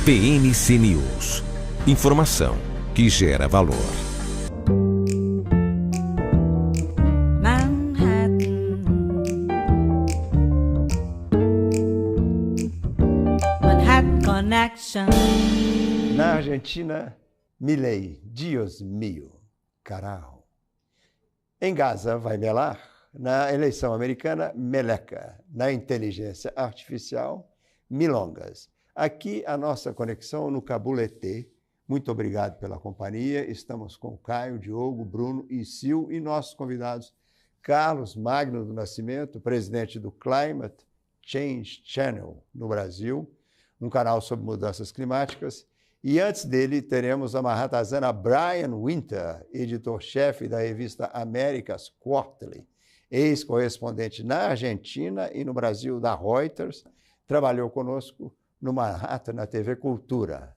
PNC News. Informação que gera valor. Manhattan Connection. Na Argentina, Milei, Dios mío, carajo. Em Gaza, vai melar. Na eleição americana, meleca. Na inteligência artificial, milongas. Aqui a nossa conexão no Cabulete. Muito obrigado pela companhia. Estamos com Caio, Diogo, Bruno e Sil e nossos convidados Carlos Magno do Nascimento, presidente do Climate Change Channel no Brasil, um canal sobre mudanças climáticas. E antes dele teremos a Mahatazana Brian Winter, editor-chefe da revista America's Quarterly, ex-correspondente na Argentina e no Brasil da Reuters, trabalhou conosco no Manhattan, na TV Cultura.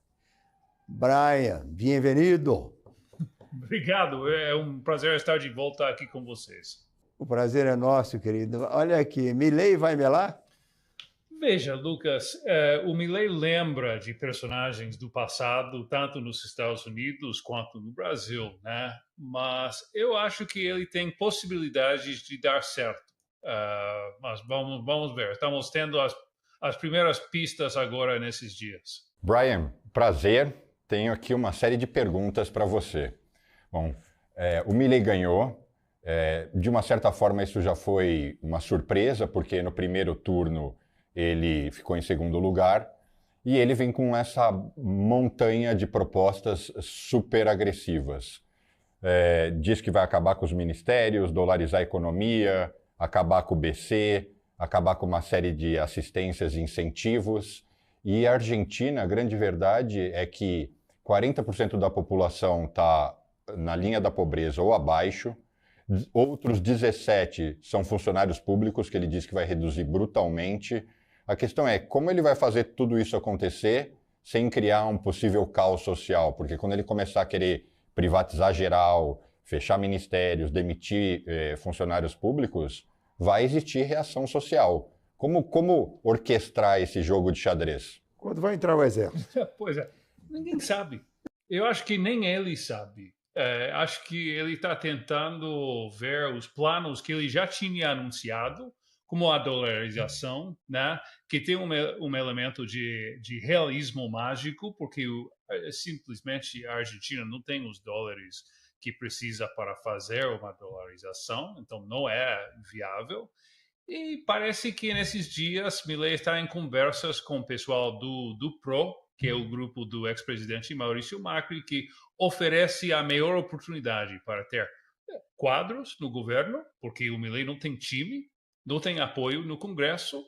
Brian, bem-vindo. Obrigado, é um prazer estar de volta aqui com vocês. O prazer é nosso, querido. Olha aqui, Milei vai melar? Veja, Lucas, o Milei lembra de personagens do passado, tanto nos Estados Unidos quanto no Brasil, né? Mas eu acho que ele tem possibilidades de dar certo. Mas vamos ver, estamos tendo as primeiras pistas agora nesses dias. Brian, prazer. Tenho aqui uma série de perguntas para você. Bom, o Milei ganhou. De uma certa forma, isso já foi uma surpresa, porque no primeiro turno ele ficou em segundo lugar. E ele vem com essa montanha de propostas super agressivas. Diz que vai acabar com os ministérios, dolarizar a economia, acabar com o BC, acabar com uma série de assistências e incentivos. E a Argentina, a grande verdade é que 40% da população está na linha da pobreza ou abaixo, outros 17% são funcionários públicos, que ele diz que vai reduzir brutalmente. A questão é como ele vai fazer tudo isso acontecer sem criar um possível caos social, porque quando ele começar a querer privatizar geral, fechar ministérios, demitir funcionários públicos, vai existir reação social. Como orquestrar esse jogo de xadrez? Quando vai entrar o exército? Pois é, ninguém sabe. Eu acho que nem ele sabe. Acho que ele está tentando ver os planos que ele já tinha anunciado, como a dolarização, né? Que tem um elemento de realismo mágico, porque simplesmente a Argentina não tem os dólares que precisa para fazer uma dolarização, então não é viável. E parece que nesses dias Milei está em conversas com o pessoal do PRO, que é o grupo do ex-presidente Maurício Macri, que oferece a maior oportunidade para ter quadros no governo, porque o Milei não tem time, não tem apoio no Congresso,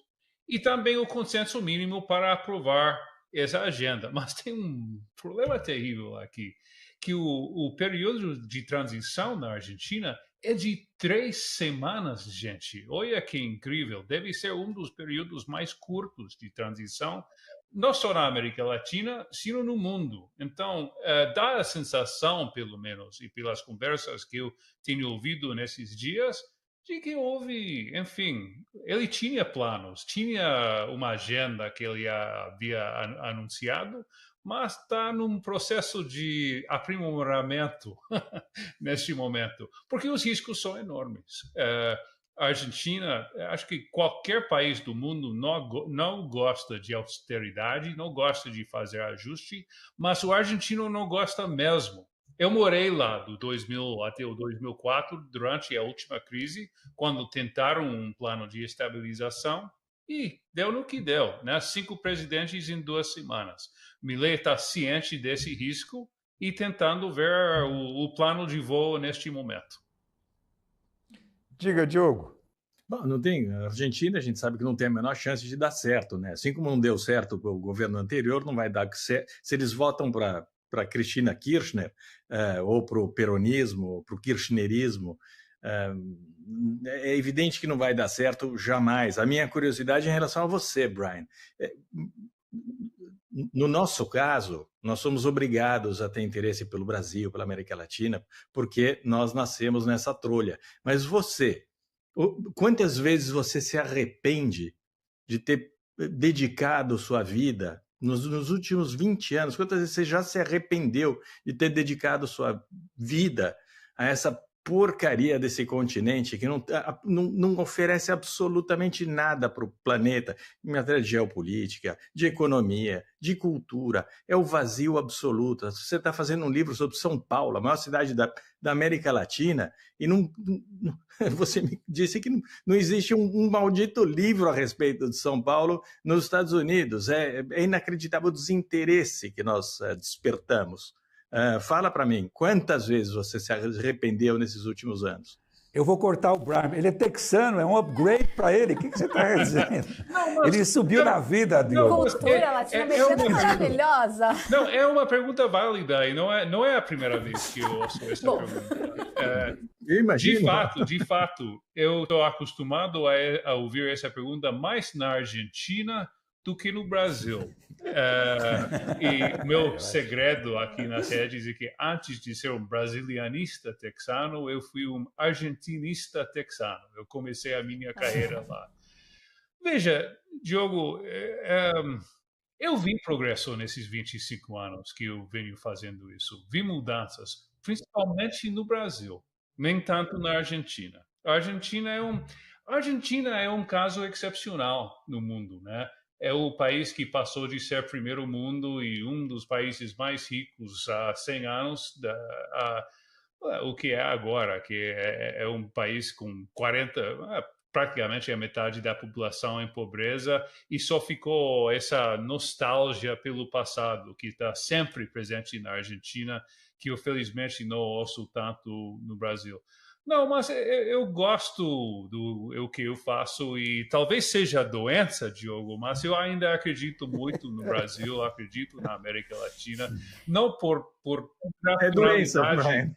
e também o consenso mínimo para aprovar essa agenda. Mas tem um problema terrível aqui, que o período de transição na Argentina é de 3 semanas, gente. Olha que incrível. Deve ser um dos períodos mais curtos de transição, não só na América Latina, sino no mundo. Então, dá a sensação, pelo menos, e pelas conversas que eu tenho ouvido nesses dias, de que houve, enfim, ele tinha planos, tinha uma agenda que ele havia anunciado, mas está num processo de aprimoramento neste momento, porque os riscos são enormes. A Argentina, acho que qualquer país do mundo não gosta de austeridade, não gosta de fazer ajuste, mas o argentino não gosta mesmo. Eu morei lá do 2000 até o 2004, durante a última crise, quando tentaram um plano de estabilização, e deu no que deu, né? 5 presidentes em 2 semanas. Milei está ciente desse risco e tentando ver o plano de voo neste momento. Diga, Diogo. Bom, não tem. A Argentina, a gente sabe que não tem a menor chance de dar certo, né? Assim como não deu certo com o governo anterior, não vai dar certo. Se eles votam para Cristina Kirchner, ou para o peronismo, para o kirchnerismo, é evidente que não vai dar certo jamais. A minha curiosidade é em relação a você, Brian. No nosso caso, nós somos obrigados a ter interesse pelo Brasil, pela América Latina, porque nós nascemos nessa trolha. Mas você, quantas vezes você se arrepende de ter dedicado sua vida nos últimos 20 anos, quantas vezes você já se arrependeu de ter dedicado sua vida a essa porcaria desse continente que não oferece absolutamente nada para o planeta, em matéria de geopolítica, de economia, de cultura, é o vazio absoluto. Você está fazendo um livro sobre São Paulo, a maior cidade da América Latina, e você me disse que não existe um maldito livro a respeito de São Paulo nos Estados Unidos. É inacreditável o desinteresse que nós despertamos. Fala para mim, quantas vezes você se arrependeu nesses últimos anos? Eu vou cortar o Brian. Ele é texano, é um upgrade para ele. O que você está dizendo? Ele subiu na vida, Diogo. Cultura latino-americana maravilhosa. Não, é uma pergunta válida e não é a primeira vez que eu ouço essa pergunta. Eu imagino. De fato, eu estou acostumado a ouvir essa pergunta mais na Argentina do que no Brasil. E meu segredo aqui na sede é que antes de ser um brasilianista texano, eu fui um argentinista texano. Eu comecei a minha carreira lá. Veja, Diogo, eu vi progresso nesses 25 anos que eu venho fazendo isso. Vi mudanças, principalmente no Brasil, nem tanto na Argentina. A Argentina é um caso excepcional no mundo, né? É o país que passou de ser primeiro mundo e um dos países mais ricos há 100 anos, o que é agora, que é um país com praticamente a metade da população em pobreza, e só ficou essa nostalgia pelo passado, que está sempre presente na Argentina, que eu felizmente não ouço tanto no Brasil. Não, mas eu gosto do que eu faço e talvez seja doença, Diogo, mas eu ainda acredito muito no Brasil, acredito na América Latina, não por É doença, Brian.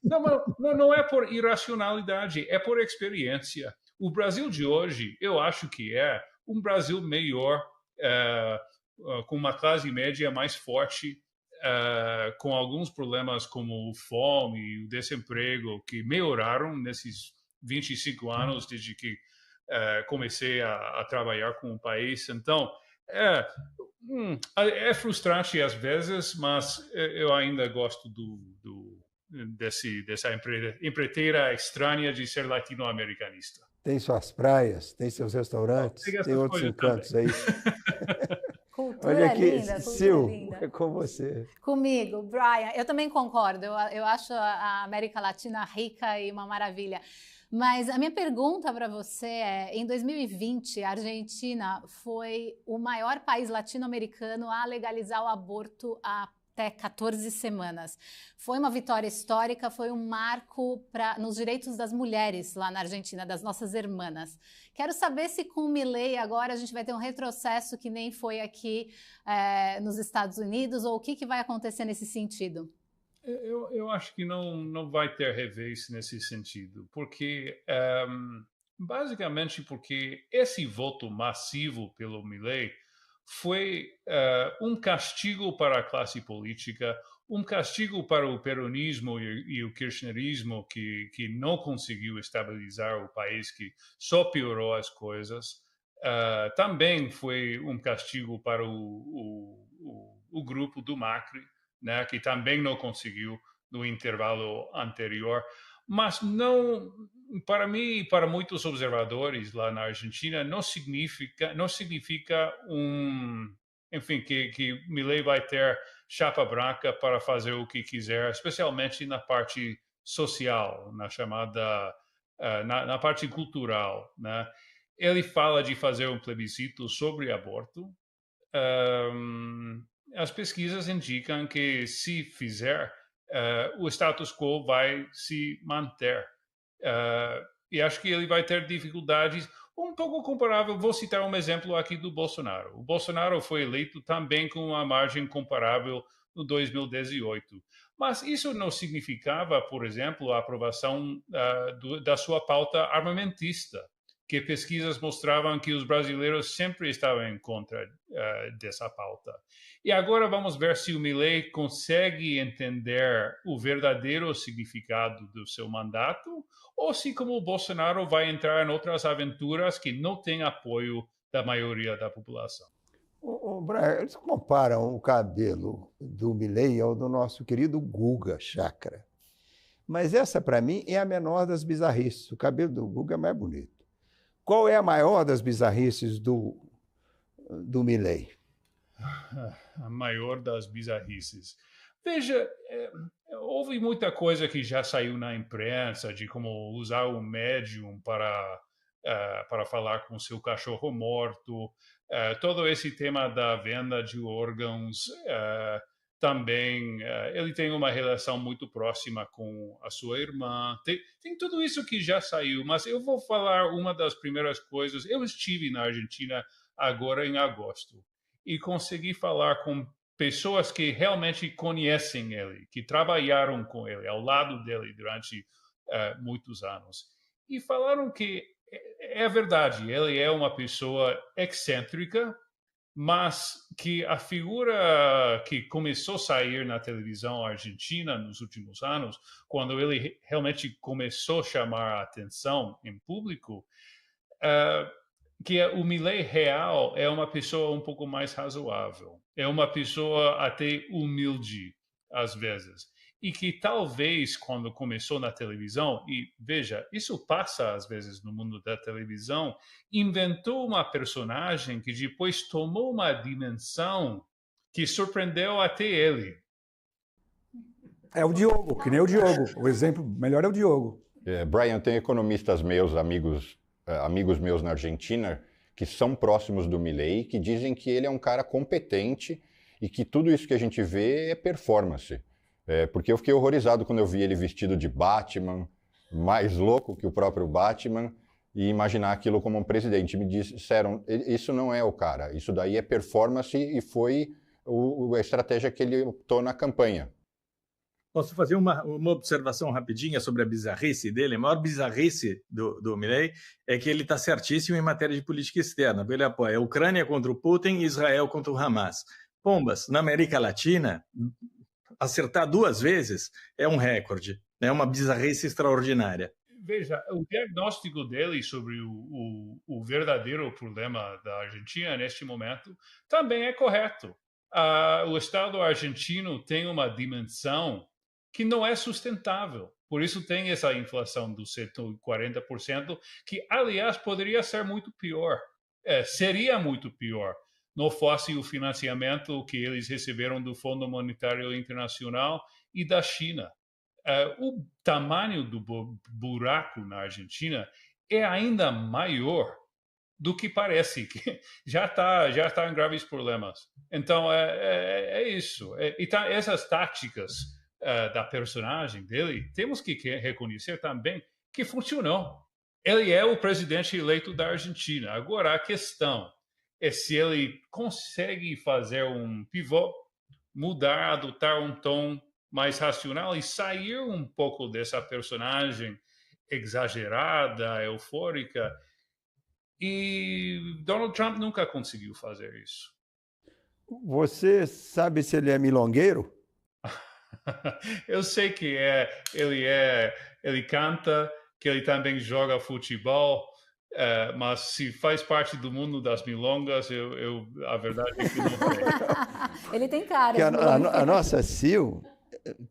Não é por irracionalidade, é por experiência. O Brasil de hoje, eu acho que é um Brasil melhor, com uma classe média mais forte, com alguns problemas como fome e o desemprego que melhoraram nesses 25 anos desde que comecei a trabalhar com o país. Então, é frustrante às vezes, mas eu ainda gosto dessa empreiteira estranha de ser latino-americanista. Tem suas praias, tem seus restaurantes, tem outros encantos aí. Cultura Olha aqui, linda, Sil, linda. é com você. Comigo, Brian. Eu também concordo. Eu acho a América Latina rica e uma maravilha. Mas a minha pergunta para você é: em 2020, a Argentina foi o maior país latino-americano a legalizar o aborto até 14 semanas. Foi uma vitória histórica, foi um marco nos direitos das mulheres lá na Argentina, das nossas irmãs. Quero saber se com o Milei agora a gente vai ter um retrocesso que nem foi aqui nos Estados Unidos, ou o que vai acontecer nesse sentido? Eu acho que não vai ter revés nesse sentido, porque basicamente porque esse voto massivo pelo Milei foi um castigo para a classe política, um castigo para o peronismo e o kirchnerismo que não conseguiu estabilizar o país, que só piorou as coisas. Também foi um castigo para o grupo do Macri, né, que também não conseguiu no intervalo anterior. Mas não, para mim e para muitos observadores lá na Argentina, não significa enfim, que Milei vai ter chapa branca para fazer o que quiser, especialmente na parte social, na chamada na parte cultural, né? Ele fala de fazer um plebiscito sobre aborto. As pesquisas indicam que, se fizer, o status quo vai se manter. E acho que ele vai ter dificuldades um pouco comparável. Vou citar um exemplo aqui do Bolsonaro. O Bolsonaro foi eleito também com uma margem comparável no 2018. Mas isso não significava, por exemplo, a aprovação da sua pauta armamentista, que pesquisas mostravam que os brasileiros sempre estavam em contra dessa pauta. E agora vamos ver se o Milei consegue entender o verdadeiro significado do seu mandato, ou se, como o Bolsonaro, vai entrar em outras aventuras que não têm apoio da maioria da população. Brian, eles comparam o cabelo do Milei ao do nosso querido Guga Chakra. Mas essa, para mim, é a menor das bizarrices. O cabelo do Guga é mais bonito. Qual é a maior das bizarrices do Milei? A maior das bizarrices. Veja, houve muita coisa que já saiu na imprensa de como usar o médium para falar com seu cachorro morto. Todo esse tema da venda de órgãos também. Ele tem uma relação muito próxima com a sua irmã. Tem tudo isso que já saiu, mas eu vou falar uma das primeiras coisas. Eu estive na Argentina agora em agosto e consegui falar com pessoas que realmente conhecem ele, que trabalharam com ele, ao lado dele durante muitos anos. E falaram que é verdade, ele é uma pessoa excêntrica, mas que a figura que começou a sair na televisão argentina nos últimos anos, quando ele realmente começou a chamar a atenção em público, que o Milei real é uma pessoa um pouco mais razoável, é uma pessoa até humilde, às vezes. E que talvez, quando começou na televisão, e veja, isso passa às vezes no mundo da televisão, inventou uma personagem que depois tomou uma dimensão que surpreendeu até ele. É o Diogo, que nem o Diogo. O exemplo melhor é o Diogo. Brian, tem economistas meus, amigos meus na Argentina, que são próximos do Milei, que dizem que ele é um cara competente e que tudo isso que a gente vê é performance. Porque eu fiquei horrorizado quando eu vi ele vestido de Batman, mais louco que o próprio Batman, e imaginar aquilo como um presidente. Me disseram, isso não é o cara, isso daí é performance e foi a estratégia que ele optou na campanha. Posso fazer uma observação rapidinha sobre a bizarrice dele? A maior bizarrice do Milei é que ele está certíssimo em matéria de política externa. Ele apoia a Ucrânia contra o Putin e Israel contra o Hamas. Pombas, na América Latina, acertar 2 vezes é um recorde, é uma bizarrice extraordinária. Veja, o diagnóstico dele sobre o verdadeiro problema da Argentina neste momento também é correto. O Estado argentino tem uma dimensão que não é sustentável. Por isso tem essa inflação dos 140%, que, aliás, poderia ser muito pior. Seria muito pior. Não fosse o financiamento que eles receberam do Fundo Monetário Internacional e da China. O tamanho do buraco na Argentina é ainda maior do que parece, que já está em graves problemas. Então, é isso. Então, essas táticas da personagem dele, temos que reconhecer também que funcionou. Ele é o presidente eleito da Argentina. Agora, a questão é se ele consegue fazer um pivô, mudar, adotar um tom mais racional e sair um pouco dessa personagem exagerada, eufórica. E Donald Trump nunca conseguiu fazer isso. Você sabe se ele é milongueiro? Eu sei que ele canta, que ele também joga futebol, mas se faz parte do mundo das milongas, a verdade é que não tem. Ele tem cara. Que a nossa Sil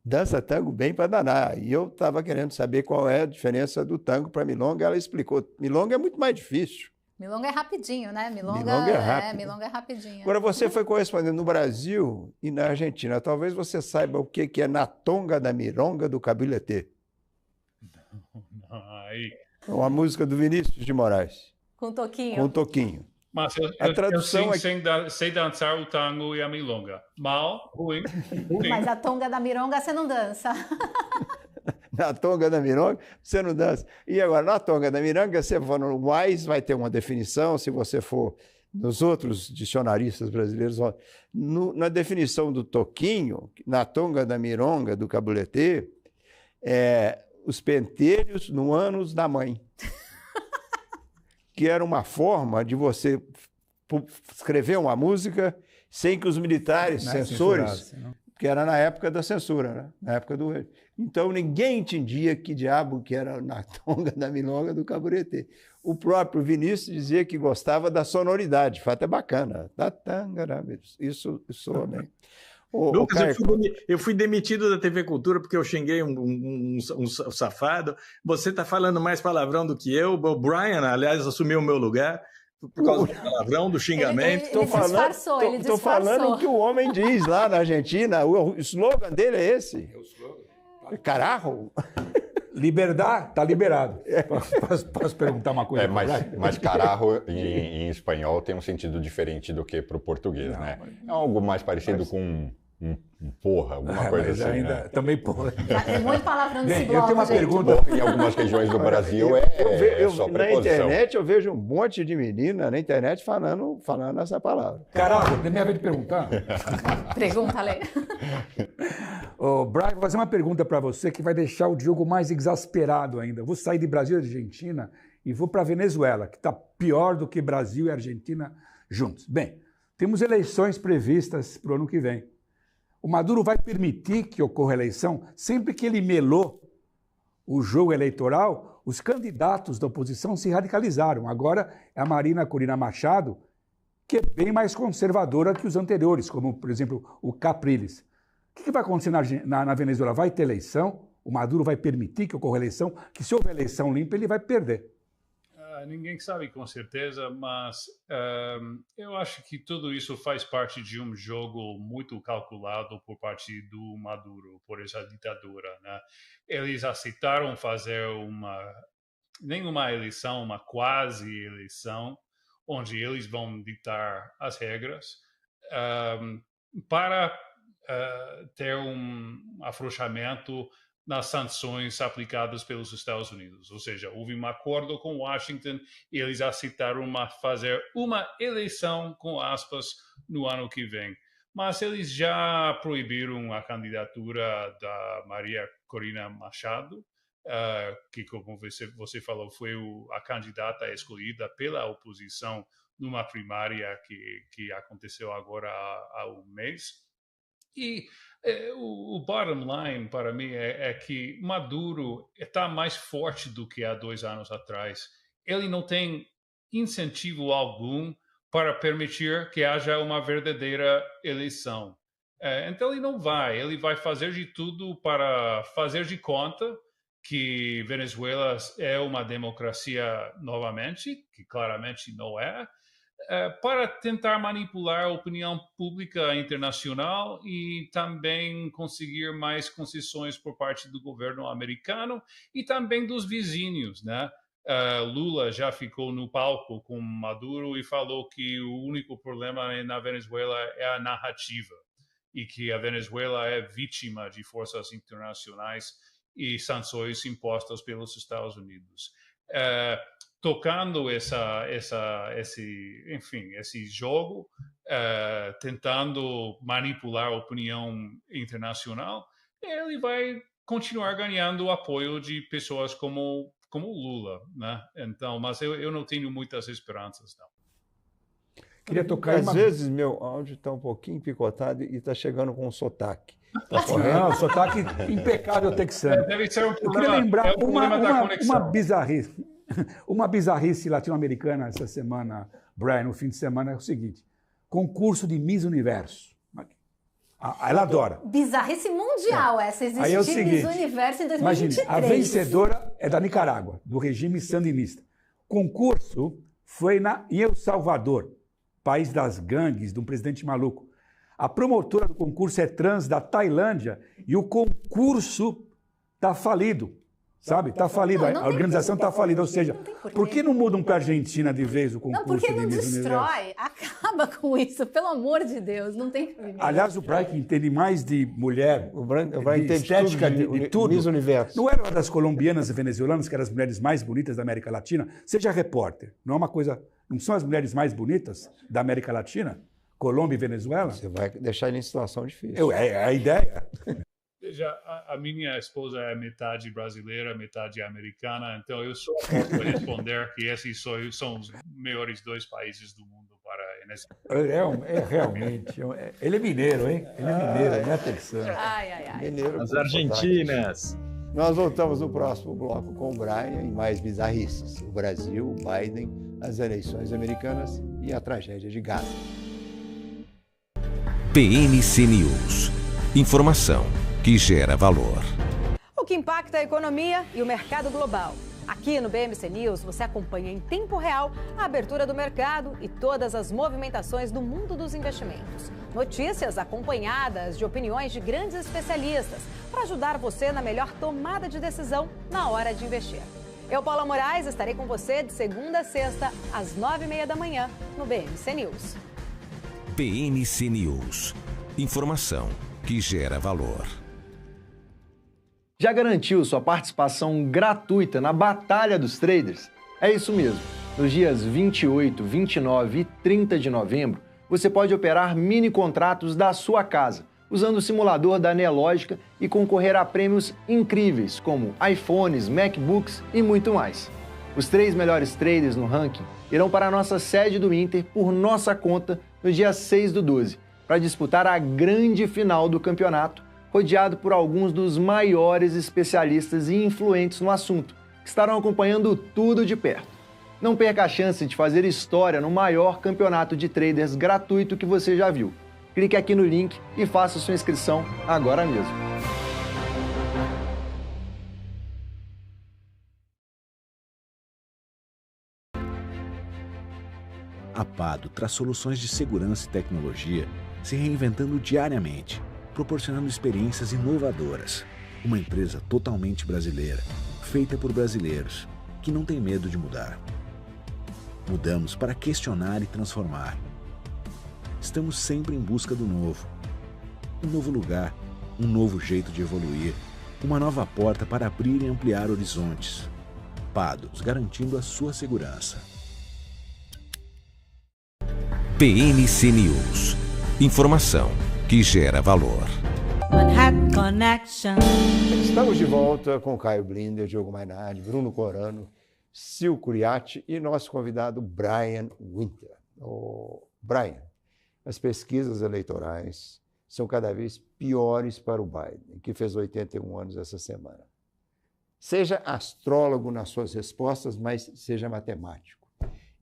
dança tango bem para danar. E eu estava querendo saber qual é a diferença do tango para milonga. Ela explicou. Milonga é muito mais difícil. Milonga é rapidinho, né? Milonga é rápido. Milonga é rapidinho. Agora, você foi correspondente no Brasil e na Argentina. Talvez você saiba o que é Na Tonga da Mironga do Cabiletê. Aí. Uma música do Vinícius de Moraes. Com Toquinho. Com Toquinho. Mas A tradução eu sei dançar o tango e a milonga. Mal, ruim. Mas a tonga da mironga você não dança. Na tonga da mironga, você não dança. E agora, na tonga da mironga, você for no mais, vai ter uma definição. Se você for nos outros dicionaristas brasileiros, na definição do toquinho, na tonga da mironga, do cabuletê, os pentelhos no ânus da mãe. Que era uma forma de você escrever uma música sem que os militares, censores, porque era na época da censura, né? Na época do... Então, ninguém entendia que diabo que era na tonga, da milonga, do caburetê. O próprio Vinícius dizia que gostava da sonoridade. De fato, é bacana. Da tanga, isso soa bem. Lucas, eu fui demitido da TV Cultura porque eu xinguei um safado. Você está falando mais palavrão do que eu. O Brian, aliás, assumiu o meu lugar por causa do palavrão, do xingamento. Ele disfarçou. Estou falando o que o homem diz lá na Argentina. O slogan dele é esse. É o slogan. Carajo. Liberdade, tá liberado. Posso perguntar uma coisa? Mas carajo em espanhol tem um sentido diferente do que para o português, né? É algo mais parecido com um porra, alguma coisa assim, ainda, né? Também porra. É muito palavrão nesse bloco, eu tenho uma gente. pergunta. Em algumas regiões do Brasil só na preposição. internet eu vejo um monte de menina na internet falando essa palavra. Caralho, é minha vez de perguntar. Pergunta, Lê. Brian, vou fazer uma pergunta para você que vai deixar o Diogo mais exasperado ainda. Eu vou sair de Brasil e Argentina e vou para Venezuela, que está pior do que Brasil e Argentina juntos. Bem, temos eleições previstas para o ano que vem. O Maduro vai permitir que ocorra eleição sempre que ele melou o jogo eleitoral. Os candidatos da oposição se radicalizaram. Agora é a Marina Corina Machado, que é bem mais conservadora que os anteriores, como, por exemplo, o Capriles. O que vai acontecer na Venezuela? Vai ter eleição? O Maduro vai permitir que ocorra eleição? Que se houver eleição limpa, ele vai perder. Ninguém sabe com certeza, mas eu acho que tudo isso faz parte de um jogo muito calculado por parte do Maduro, por essa ditadura, né? Eles aceitaram fazer nem uma eleição, uma quase eleição, onde eles vão ditar as regras para ter um afrouxamento nas sanções aplicadas pelos Estados Unidos. Ou seja, houve um acordo com Washington e eles aceitaram fazer uma eleição, com aspas, no ano que vem. Mas eles já proibiram a candidatura da Maria Corina Machado, que, como você falou, foi a candidata escolhida pela oposição numa primária que aconteceu agora há um mês. E o bottom line para mim é que Maduro está mais forte do que há 2 anos atrás. Ele não tem incentivo algum para permitir que haja uma verdadeira eleição. Então ele vai fazer de tudo para fazer de conta que Venezuela é uma democracia novamente, que claramente não é, para tentar manipular a opinião pública internacional e também conseguir mais concessões por parte do governo americano e também dos vizinhos, né? Lula já ficou no palco com Maduro e falou que o único problema na Venezuela é a narrativa e que a Venezuela é vítima de forças internacionais e sanções impostas pelos Estados Unidos. Tocando esse jogo, tentando manipular a opinião internacional, ele vai continuar ganhando o apoio de pessoas como Lula, né? Então, mas eu não tenho muitas esperanças, não. Queria tocar Às vezes meu áudio está um pouquinho picotado e está chegando com um sotaque. Tá correto? Não, sotaque impecável texano. Deve ser um Eu problema, queria lembrar da conexão. uma bizarrice latino-americana essa semana, Brian, no fim de semana, é o seguinte: concurso de Miss Universo. Ela adora. Bizarrice mundial essa. Aí é o Existiu Miss seguinte, Universo em 2023. imagine, a vencedora é da Nicarágua, do regime sandinista. O concurso foi em El Salvador, país das gangues, de um presidente maluco. A promotora do concurso é trans da Tailândia e o concurso está falido. Sabe? Está falido. A organização está falida. Ou seja, por que não mudam para a Argentina de vez o concurso? Não, porque não de Miss destrói. Universo? Acaba com isso, pelo amor de Deus. Não tem cabimento. Aliás, o Brian, que entende mais de mulher, O Brian de entende estética, tudo de tudo. Miss Universo. Não era uma das colombianas e venezuelanas, que eram as mulheres mais bonitas da América Latina? Seja repórter. Não é uma coisa... Não são as mulheres mais bonitas da América Latina? Colômbia e Venezuela? Você vai deixar ele em situação difícil. É a ideia. Veja, a minha esposa é metade brasileira, metade americana, então eu só posso responder que esses são os melhores 2 países do mundo para Realmente. Ele é mineiro, hein? Ele é mineiro, né, Texano? Ai, ai, ai. Mineiro As com argentinas. Nós voltamos no próximo bloco com o Brian e mais bizarrices. O Brasil, o Biden, as eleições americanas e a tragédia de Gaza. PNC News. Informação que gera valor. O que impacta a economia e o mercado global. Aqui no BMC News você acompanha em tempo real a abertura do mercado e todas as movimentações do mundo dos investimentos. Notícias acompanhadas de opiniões de grandes especialistas para ajudar você na melhor tomada de decisão na hora de investir. Eu, Paula Moraes, estarei com você de segunda a sexta, às 9h30 da manhã, no BMC News. PNC News. Informação que gera valor. Já garantiu sua participação gratuita na Batalha dos Traders? É isso mesmo. Nos dias 28, 29 e 30 de novembro, você pode operar mini contratos da sua casa, usando o simulador da Nelogica e concorrer a prêmios incríveis, como iPhones, MacBooks e muito mais. Os 3 melhores traders no ranking irão para a nossa sede do Inter por nossa conta no dia 6/12, para disputar a grande final do campeonato, rodeado por alguns dos maiores especialistas e influentes no assunto, que estarão acompanhando tudo de perto. Não perca a chance de fazer história no maior campeonato de traders gratuito que você já viu. Clique aqui no link e faça sua inscrição agora mesmo. A Pado traz soluções de segurança e tecnologia se reinventando diariamente, proporcionando experiências inovadoras. Uma empresa totalmente brasileira, feita por brasileiros, que não tem medo de mudar. Mudamos para questionar e transformar. Estamos sempre em busca do novo. Um novo lugar, um novo jeito de evoluir, uma nova porta para abrir e ampliar horizontes. Pados, garantindo a sua segurança. PNC News. Informação que gera valor. Manhattan Connection. Estamos de volta com Caio Blinder, Diogo Mainardi, Bruno Corano, Sil Curiati e nosso convidado Brian Winter. Brian, as pesquisas eleitorais são cada vez piores para o Biden, que fez 81 anos essa semana. Seja astrólogo nas suas respostas, mas seja matemático.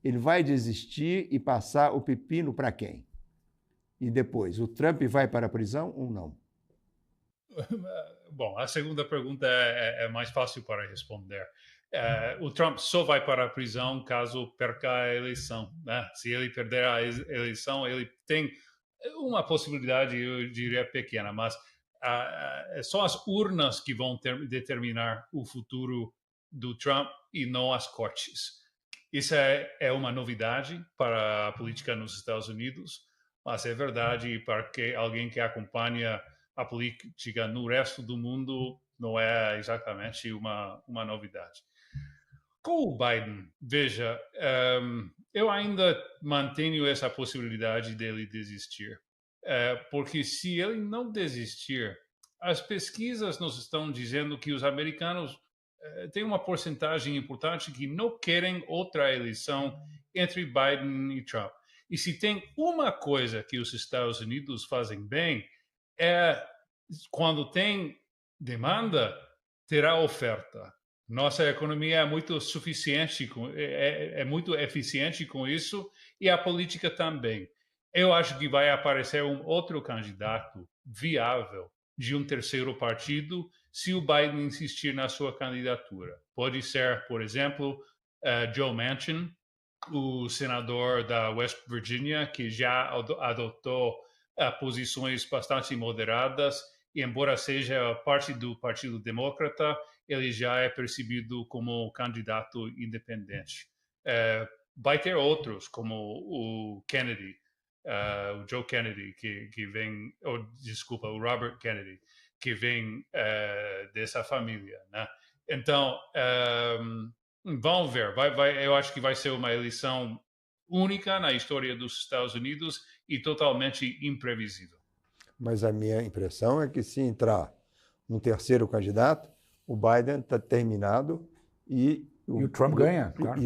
Ele vai desistir e passar o pepino para quem? E depois, o Trump vai para a prisão ou não? Bom, a segunda pergunta é mais fácil para responder. O Trump só vai para a prisão caso perca a eleição, né? Se ele perder a eleição, ele tem uma possibilidade, eu diria, pequena, mas são as urnas que vão determinar o futuro do Trump e não as cortes. Isso é uma novidade para a política nos Estados Unidos, mas é verdade para alguém que acompanha a política no resto do mundo, não é exatamente uma novidade. Com o Biden, veja, eu ainda mantenho essa possibilidade dele desistir, porque se ele não desistir, as pesquisas nos estão dizendo que os americanos têm uma porcentagem importante que não querem outra eleição entre Biden e Trump. E se tem uma coisa que os Estados Unidos fazem bem, é quando tem demanda, terá oferta. Nossa economia é muito suficiente, é muito eficiente com isso, e a política também. Eu acho que vai aparecer um outro candidato viável de um terceiro partido se o Biden insistir na sua candidatura. Pode ser, por exemplo, Joe Manchin, o senador da West Virginia, que já adotou posições bastante moderadas, e embora seja parte do Partido Democrata, ele já é percebido como candidato independente. Vai ter outros, como o Kennedy, o Joe Kennedy, que vem, desculpa, o Robert Kennedy, que vem dessa família, né? Então, vamos ver. Eu acho que vai ser uma eleição única na história dos Estados Unidos e totalmente imprevisível. Mas a minha impressão é que se entrar um terceiro candidato, o Biden está terminado e E o Trump ganha, claro.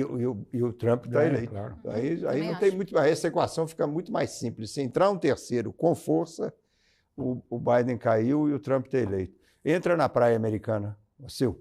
E o Trump está eleito. Claro. Aí não tem muito. Aí essa equação fica muito mais simples. Se entrar um terceiro com força, o Biden caiu e o Trump está eleito. Entra na praia americana, Sil.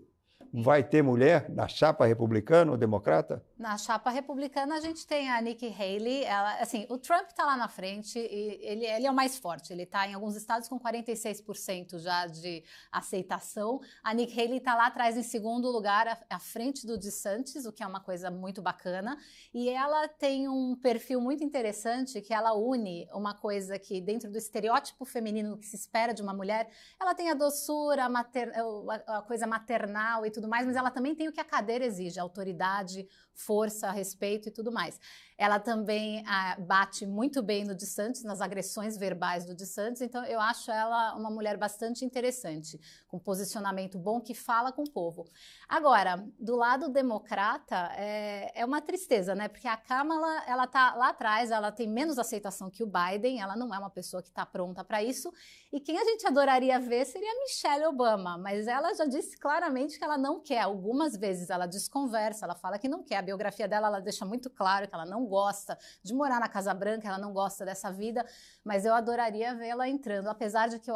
Vai ter mulher na chapa republicana ou democrata? Na chapa republicana a gente tem a Nikki Haley. Ela, assim, o Trump está lá na frente e ele é o mais forte. Ele está em alguns estados com 46% já de aceitação. A Nikki Haley está lá atrás em segundo lugar, à frente do DeSantis, o que é uma coisa muito bacana. E ela tem um perfil muito interessante que ela une uma coisa que dentro do estereótipo feminino que se espera de uma mulher, ela tem a doçura, a coisa maternal e tudo mais, mas ela também tem o que a cadeira exige, autoridade, força, respeito e tudo mais. Ela também bate muito bem no DeSantis, nas agressões verbais do DeSantis, então eu acho ela uma mulher bastante interessante, com posicionamento bom, que fala com o povo. Agora, do lado democrata, é uma tristeza, né? Porque a Kamala, ela tá lá atrás, ela tem menos aceitação que o Biden, ela não é uma pessoa que está pronta para isso, e quem a gente adoraria ver seria a Michelle Obama, mas ela já disse claramente que ela não quer. Algumas vezes ela desconversa, ela fala que não quer. A biografia dela, ela deixa muito claro que ela não gosta de morar na Casa Branca, ela não gosta dessa vida, mas eu adoraria vê-la entrando, apesar de que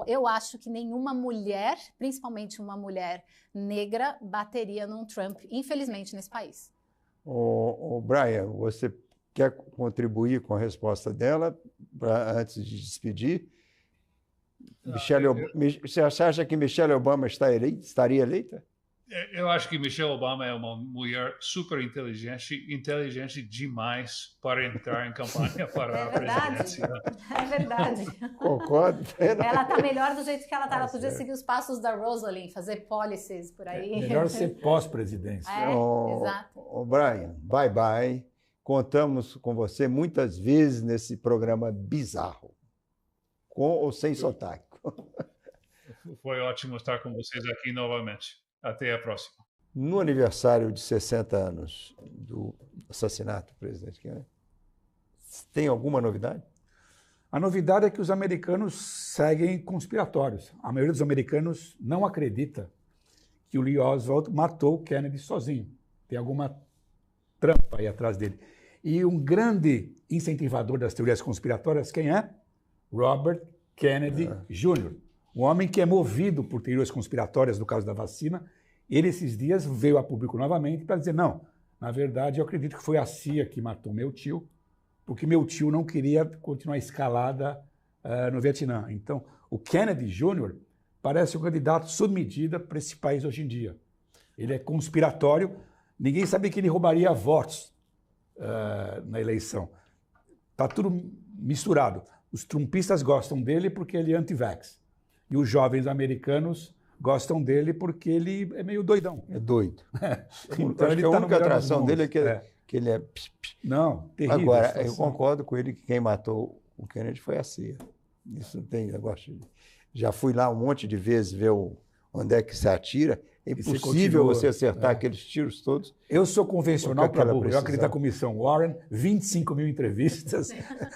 eu acho que nenhuma mulher, principalmente uma mulher negra, bateria num Trump, infelizmente, nesse país. Brian, você quer contribuir com a resposta dela antes de despedir? Você acha que Michelle Obama estaria eleita? Eu acho que Michelle Obama é uma mulher super inteligente demais para entrar em campanha para a presidência. É verdade. Concordo. Ela está melhor do jeito que ela está. Ela podia seguir os passos da Rosalind, fazer policies por aí. Melhor ser pós-presidência. Exato. Brian, bye bye. Contamos com você muitas vezes nesse programa bizarro, com ou sem sotaque. Foi ótimo estar com vocês aqui novamente. Até a próxima. No aniversário de 60 anos do assassinato do presidente Kennedy, tem alguma novidade? A novidade é que os americanos seguem conspiratórios. A maioria dos americanos não acredita que o Lee Oswald matou o Kennedy sozinho. Tem alguma trampa aí atrás dele. E um grande incentivador das teorias conspiratórias, quem é? Robert Kennedy Jr., um homem que é movido por teorias conspiratórias no caso da vacina. Ele, esses dias, veio a público novamente para dizer, não, na verdade, eu acredito que foi a CIA que matou meu tio, porque meu tio não queria continuar a escalada no Vietnã. Então, o Kennedy Jr. parece um candidato sob medida para esse país hoje em dia. Ele é conspiratório, ninguém sabe que ele roubaria votos na eleição. Está tudo misturado. Os trumpistas gostam dele porque ele é anti-vax. E os jovens americanos gostam dele porque ele é meio doidão. É doido. Então, acho que a única atração dele é que ele é... Não, terrível. Agora, eu concordo com ele que quem matou o Kennedy foi a CIA. Isso não tem negócio. Já fui lá um monte de vezes ver onde é que se atira. É impossível você acertar aqueles tiros todos. Eu sou convencional para burro. Eu acredito na comissão Warren, 25 mil entrevistas.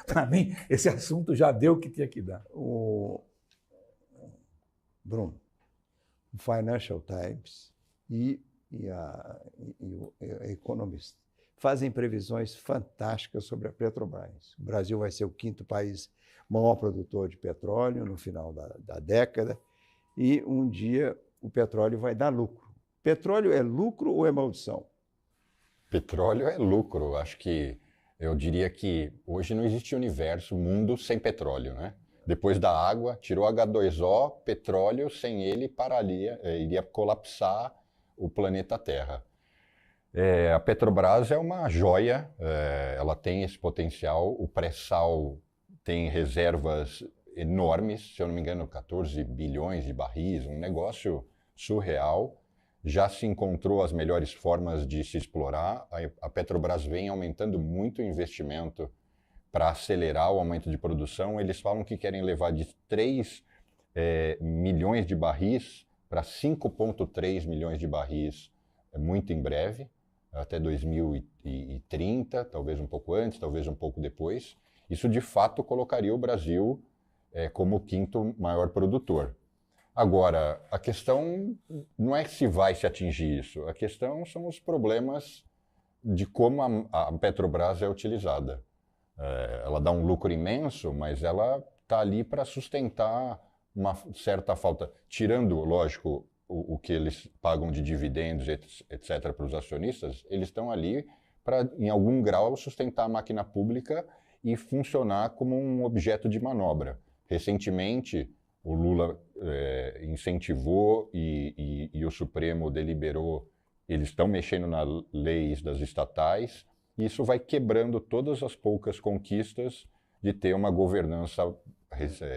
Para mim, esse assunto já deu o que tinha que dar. Bruno, o Financial Times e o Economist fazem previsões fantásticas sobre a Petrobras. O Brasil vai ser o 5º país maior produtor de petróleo no final da década e um dia o petróleo vai dar lucro. Petróleo é lucro ou é maldição? Petróleo é lucro. Acho que eu diria que hoje não existe universo, mundo sem petróleo, né? Depois da água, tirou H2O, petróleo, sem ele iria colapsar o planeta Terra. A Petrobras é uma joia, ela tem esse potencial, o pré-sal tem reservas enormes, se eu não me engano, 14 bilhões de barris, um negócio surreal. Já se encontrou as melhores formas de se explorar, a Petrobras vem aumentando muito o investimento para acelerar o aumento de produção. Eles falam que querem levar de 3 milhões de barris para 5,3 milhões de barris muito em breve, até 2030, talvez um pouco antes, talvez um pouco depois. Isso, de fato, colocaria o Brasil como o 5º maior produtor. Agora, a questão não é se vai se atingir isso, a questão são os problemas de como a Petrobras é utilizada. Ela dá um lucro imenso, mas ela está ali para sustentar uma certa falta, tirando, lógico, o que eles pagam de dividendos, etc., para os acionistas, eles estão ali para, em algum grau, sustentar a máquina pública e funcionar como um objeto de manobra. Recentemente, o Lula incentivou e o Supremo deliberou, eles estão mexendo nas leis das estatais, e isso vai quebrando todas as poucas conquistas de ter uma governança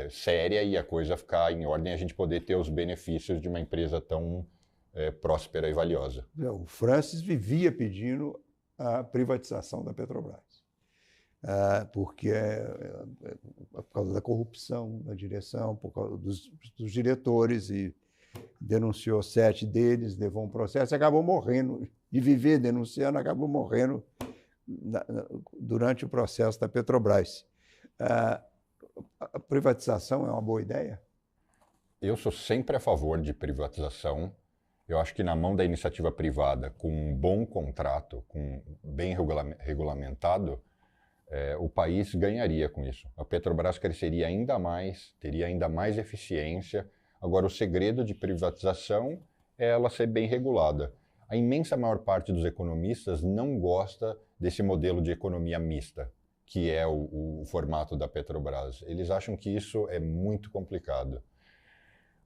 séria e a coisa ficar em ordem, a gente poder ter os benefícios de uma empresa tão próspera e valiosa. O Francis vivia pedindo a privatização da Petrobras, porque por causa da corrupção da direção, por causa dos diretores, e denunciou 7 deles, levou um processo e acabou morrendo. E viver denunciando, acabou morrendo durante o processo da Petrobras. A privatização é uma boa ideia? Eu sou sempre a favor de privatização. Eu acho que na mão da iniciativa privada, com um bom contrato, bem regulamentado, o país ganharia com isso. A Petrobras cresceria ainda mais, teria ainda mais eficiência. Agora, o segredo de privatização é ela ser bem regulada. A imensa maior parte dos economistas não gosta desse modelo de economia mista, que é o formato da Petrobras. Eles acham que isso é muito complicado.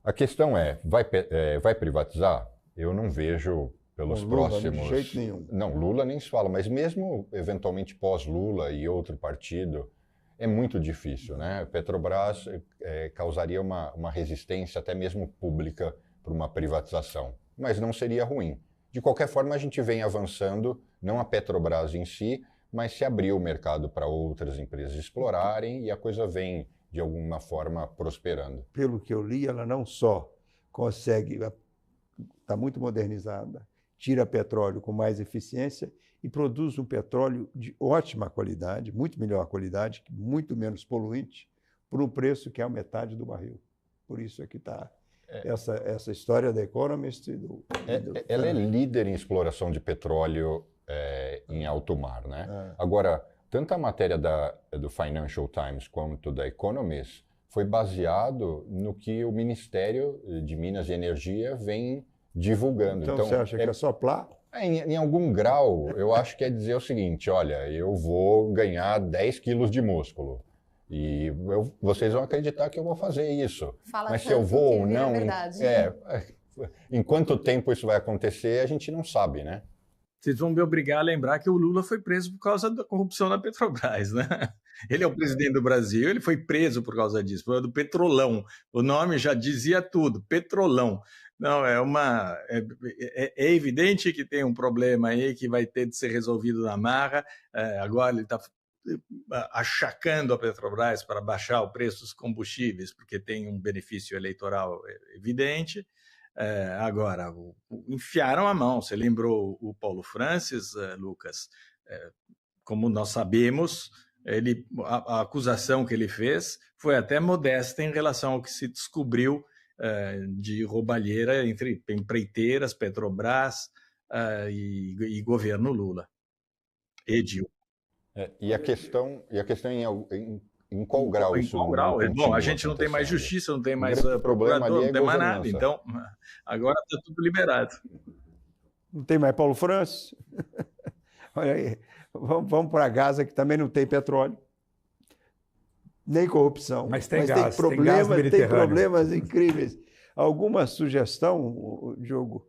A questão vai privatizar? Eu não vejo pelos próximos... De jeito nenhum. Não, Lula nem se fala, mas mesmo eventualmente pós-Lula e outro partido, é muito difícil, né? A Petrobras causaria uma resistência até mesmo pública para uma privatização, mas não seria ruim. De qualquer forma, a gente vem avançando, não a Petrobras em si, mas se abrir o mercado para outras empresas explorarem e a coisa vem, de alguma forma, prosperando. Pelo que eu li, ela não só consegue, está muito modernizada, tira petróleo com mais eficiência e produz um petróleo de ótima qualidade, muito melhor qualidade, muito menos poluinte, por um preço que é a metade do barril. Por isso é que está essa história da Economist. Ela é líder em exploração de petróleo em alto mar, né? Agora, tanto a matéria do Financial Times quanto da Economist foi baseado no que o Ministério de Minas e Energia vem divulgando. Então você acha que é soplar? Em algum grau, eu acho que é dizer o seguinte, olha, eu vou ganhar 10 quilos de músculo e vocês vão acreditar que eu vou fazer isso. Mas se eu vou ou não, em quanto tempo isso vai acontecer, a gente não sabe, né? Vocês vão me obrigar a lembrar que o Lula foi preso por causa da corrupção na Petrobras, né? Ele é o presidente do Brasil, ele foi preso por causa disso, foi do Petrolão. O nome já dizia tudo, Petrolão. Não, é evidente que tem um problema aí que vai ter de ser resolvido na marra. Agora ele está achacando a Petrobras para baixar o preço dos combustíveis, porque tem um benefício eleitoral evidente. Agora, enfiaram a mão. Você lembrou o Paulo Francis, Lucas? Como nós sabemos, a acusação que ele fez foi até modesta em relação ao que se descobriu de roubalheira entre empreiteiras, Petrobras e governo Lula. Dilma. E a questão em qual grau isso? Em qual grau? Bom, a gente não tem mais justiça, não tem mais procurador, não tem mais nada. Então, agora está tudo liberado. Não tem mais Paulo Francis. Olha aí, vamos para Gaza, que também não tem petróleo, nem corrupção. Mas tem gás, tem problemas incríveis. Alguma sugestão, Diogo?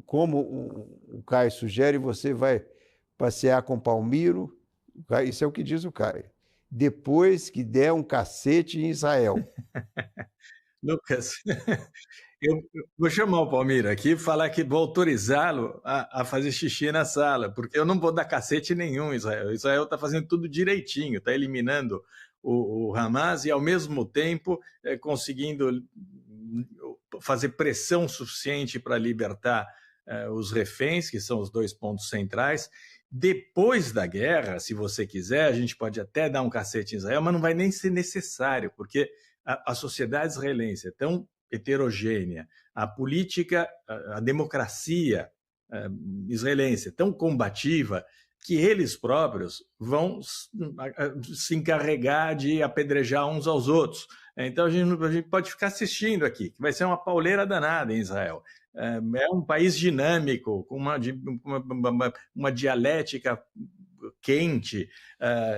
Como o Caio sugere, você vai passear com Palmiro. Isso é o que diz o Caio. Depois que der um cacete em Israel. Lucas, eu vou chamar o Palmiro aqui e falar que vou autorizá-lo a fazer xixi na sala, porque eu não vou dar cacete nenhum em Israel. Israel está fazendo tudo direitinho, está eliminando o Hamas e, ao mesmo tempo, conseguindo fazer pressão suficiente para libertar os reféns, que são os 2 pontos centrais. Depois da guerra, se você quiser, a gente pode até dar um cacete em Israel, mas não vai nem ser necessário, porque a sociedade israelense é tão heterogênea, a política, a democracia israelense é tão combativa, que eles próprios vão se encarregar de apedrejar uns aos outros. Então, a gente pode ficar assistindo aqui, que vai ser uma pauleira danada em Israel. É um país dinâmico, com uma dialética quente,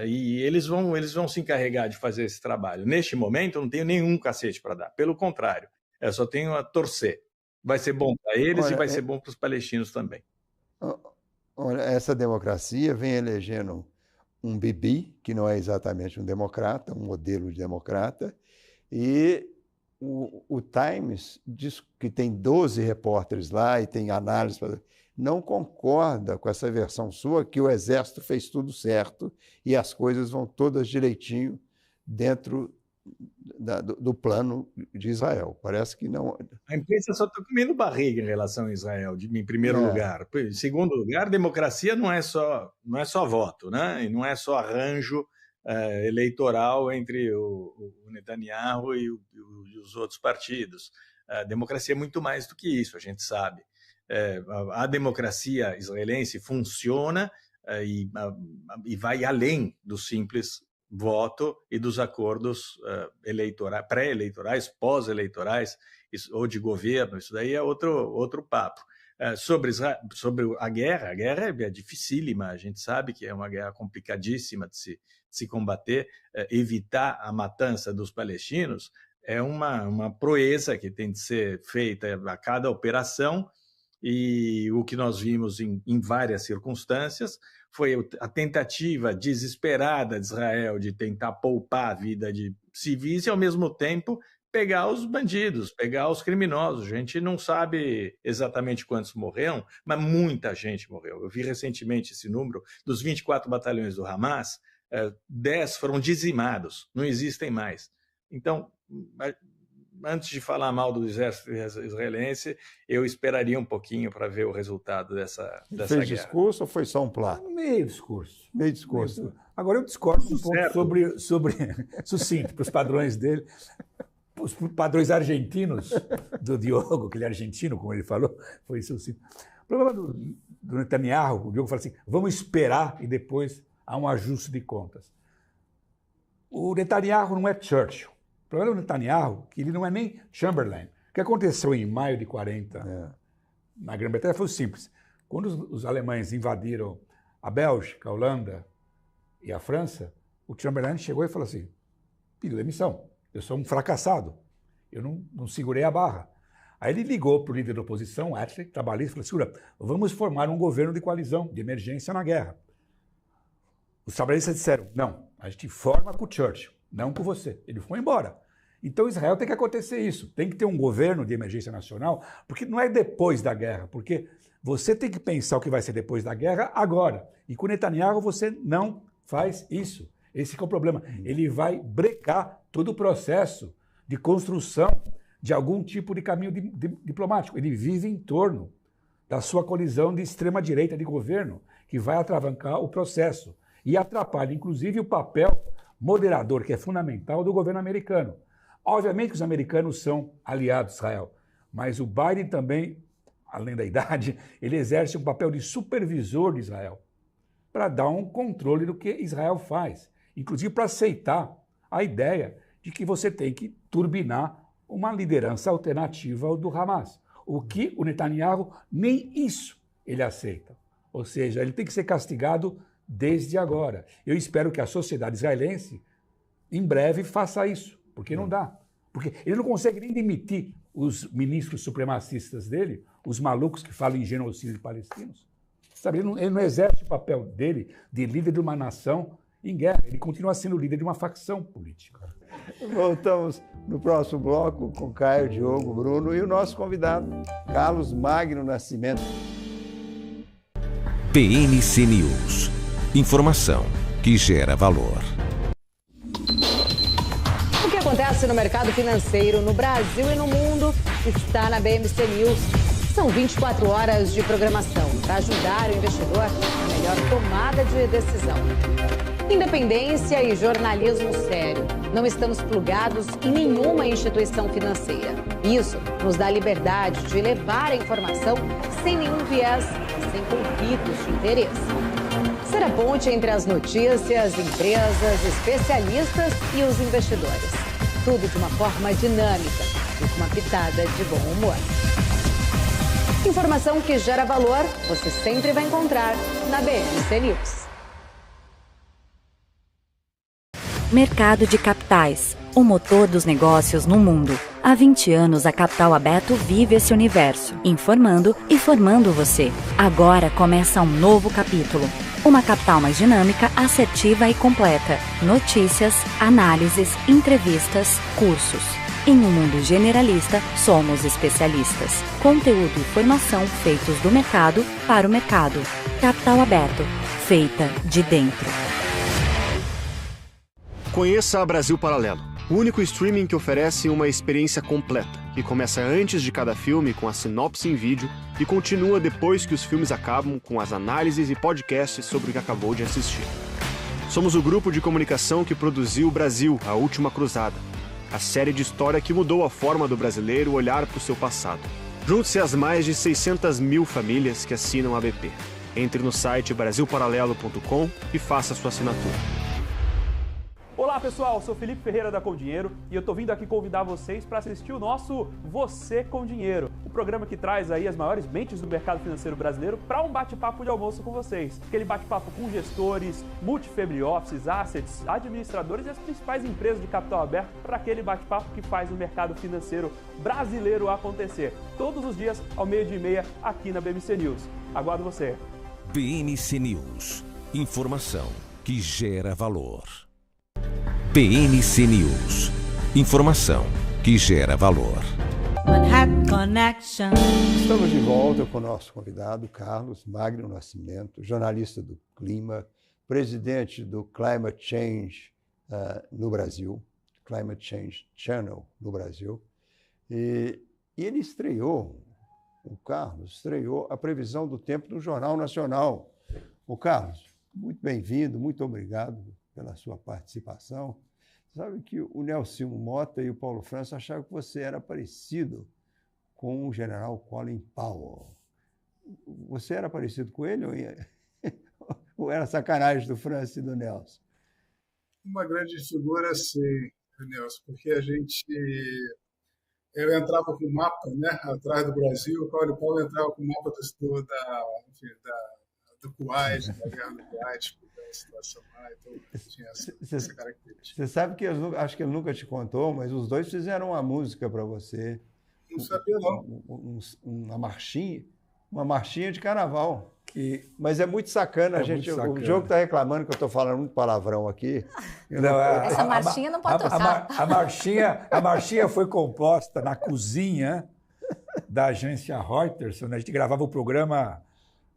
e eles vão se encarregar de fazer esse trabalho. Neste momento, eu não tenho nenhum cacete para dar. Pelo contrário, eu só tenho a torcer. Vai ser bom para eles e vai ser bom para os palestinos também. Olha, essa democracia vem elegendo um Bibi, que não é exatamente um democrata, um modelo de democrata, e o Times diz que tem 12 repórteres lá e tem análise, não concorda com essa versão sua, que o exército fez tudo certo e as coisas vão todas direitinho dentro do plano de Israel. Parece que não... A imprensa só está comendo barriga em relação a Israel, em primeiro lugar. Em segundo lugar, democracia não é só voto, né? E não é só arranjo eleitoral entre o Netanyahu e os outros partidos. A democracia é muito mais do que isso, a gente sabe. A democracia israelense funciona e vai além do simples voto e dos acordos pré-eleitorais, pós-eleitorais, ou de governo. Isso daí é outro papo. Sobre a guerra é dificílima, a gente sabe que é uma guerra complicadíssima de se combater. Evitar a matança dos palestinos é uma proeza que tem de ser feita a cada operação, e o que nós vimos em várias circunstâncias foi a tentativa desesperada de Israel de tentar poupar a vida de civis e, ao mesmo tempo, pegar os bandidos, pegar os criminosos. A gente não sabe exatamente quantos morreram, mas muita gente morreu. Eu vi recentemente esse número, dos 24 batalhões do Hamas, 10 foram dizimados, não existem mais. Então, antes de falar mal do exército israelense, eu esperaria um pouquinho para ver o resultado dessa guerra. Fez discurso ou foi só um plato? Meio discurso. Meio discurso. Agora eu discordo um pouco sobre sucinto, para os padrões dele. Os padrões argentinos do Diogo, que ele é argentino, como ele falou, foi sucinto. O problema do Netanyahu, o Diogo fala assim, vamos esperar e depois há um ajuste de contas. O Netanyahu não é Churchill. O problema do Netanyahu é que ele não é nem Chamberlain. O que aconteceu em maio de 40 na Grã-Bretanha foi simples. Quando os alemães invadiram a Bélgica, a Holanda e a França, o Chamberlain chegou e falou assim, pediu demissão, eu sou um fracassado, eu não segurei a barra. Aí ele ligou para o líder da oposição, Attlee, trabalhista, e falou, segura, vamos formar um governo de coalizão, de emergência na guerra. Os trabalhistas disseram, não, a gente forma com o Churchill, não com você. Ele foi embora. Então, Israel tem que acontecer isso. Tem que ter um governo de emergência nacional, porque não é depois da guerra, porque você tem que pensar o que vai ser depois da guerra agora. E com Netanyahu você não faz isso. Esse que é o problema. Ele vai brecar todo o processo de construção de algum tipo de caminho diplomático. Ele vive em torno da sua colisão de extrema-direita de governo, que vai atravancar o processo e atrapalha, inclusive, o papel moderador, que é fundamental, do governo americano. Obviamente que os americanos são aliados de Israel, mas o Biden também, além da idade, ele exerce um papel de supervisor de Israel, para dar um controle do que Israel faz, inclusive para aceitar a ideia de que você tem que turbinar uma liderança alternativa ao do Hamas. O que o Netanyahu, nem isso ele aceita. Ou seja, ele tem que ser castigado desde agora. Eu espero que a sociedade israelense, em breve, faça isso, porque não dá. Porque ele não consegue nem demitir os ministros supremacistas dele, os malucos que falam em genocídio de palestinos. Sabe, ele não exerce o papel dele de líder de uma nação em guerra. Ele continua sendo líder de uma facção política. Voltamos no próximo bloco com Caio, Diogo, Bruno e o nosso convidado, Carlos Magno Nascimento. PNC News. Informação que gera valor. O que acontece no mercado financeiro no Brasil e no mundo está na BMC News. São 24 horas de programação para ajudar o investidor na melhor tomada de decisão. Independência e jornalismo sério. Não estamos plugados em nenhuma instituição financeira. Isso nos dá liberdade de levar a informação sem nenhum viés e sem conflitos de interesse. Ser a ponte entre as notícias, empresas, especialistas e os investidores. Tudo de uma forma dinâmica e com uma pitada de bom humor. Informação que gera valor, você sempre vai encontrar na BMC News. Mercado de capitais, o motor dos negócios no mundo. Há 20 anos a Capital Aberto vive esse universo, informando e formando você. Agora começa um novo capítulo. Uma capital mais dinâmica, assertiva e completa. Notícias, análises, entrevistas, cursos. Em um mundo generalista, somos especialistas. Conteúdo e formação feitos do mercado para o mercado. Capital Aberto, feita de dentro. Conheça a Brasil Paralelo, o único streaming que oferece uma experiência completa, que começa antes de cada filme com a sinopse em vídeo e continua depois que os filmes acabam com as análises e podcasts sobre o que acabou de assistir. Somos o grupo de comunicação que produziu Brasil, a Última Cruzada, a série de história que mudou a forma do brasileiro olhar para o seu passado. Junte-se às mais de 600 mil famílias que assinam a BP. Entre no site brasilparalelo.com e faça sua assinatura. Olá pessoal, eu sou Felipe Ferreira da Com Dinheiro e eu tô vindo aqui convidar vocês para assistir o nosso Você com Dinheiro, o programa que traz aí as maiores mentes do mercado financeiro brasileiro para um bate-papo de almoço com vocês. Aquele bate-papo com gestores, multifamily offices, assets, administradores e as principais empresas de capital aberto para aquele bate-papo que faz o mercado financeiro brasileiro acontecer. Todos os dias ao 12:30 aqui na BMC News. Aguardo você. BMC News. Informação que gera valor. BMC News. Informação que gera valor. Manhattan Connection. Estamos de volta com o nosso convidado, Carlos Magno Nascimento, jornalista do clima, presidente do Climate Change no Brasil, Climate Change Channel no Brasil. E ele o Carlos estreou a previsão do tempo no Jornal Nacional. O Carlos, muito bem-vindo, muito obrigado pela sua participação. Sabe que o Nelson Mota e o Paulo França achavam que você era parecido com o general Colin Powell. Você era parecido com ele ou era sacanagem do França e do Nelson? Uma grande figura, sim, Nelson, porque eu entrava com o mapa, né, atrás do Brasil, o Colin Powell entrava com o mapa do Kuwait, da guerra do Kuwait, da situação lá, então tinha essa característica. Você sabe que acho que ele nunca te contou, mas os dois fizeram uma música para você. Não sabia, não. Uma marchinha de carnaval. Mas é muito sacana, gente. O Diogo está reclamando que eu estou falando muito palavrão aqui. Essa marchinha não pode tocar. A marchinha foi composta na cozinha da agência Reuters, onde a gente gravava o programa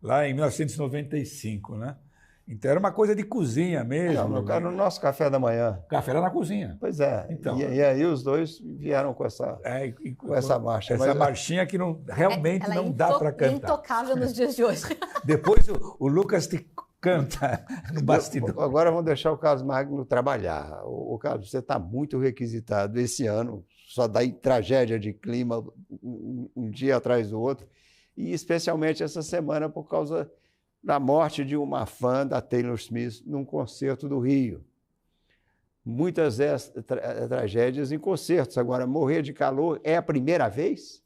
lá em 1995, né? Então era uma coisa de cozinha mesmo. No nosso café da manhã. Café era na cozinha. Pois é. Então, e aí os dois vieram com essa marcha. Essa marchinha que realmente não dá para cantar. Intocável nos dias de hoje. Depois o Lucas te canta no bastidor. Agora vamos deixar o Carlos Magno trabalhar. O Carlos, você está muito requisitado esse ano, só dá tragédia de clima um dia atrás do outro, e especialmente essa semana por causa da morte de uma fã da Taylor Smith num concerto do Rio. Muitas tragédias em concertos. Agora, morrer de calor é a primeira vez?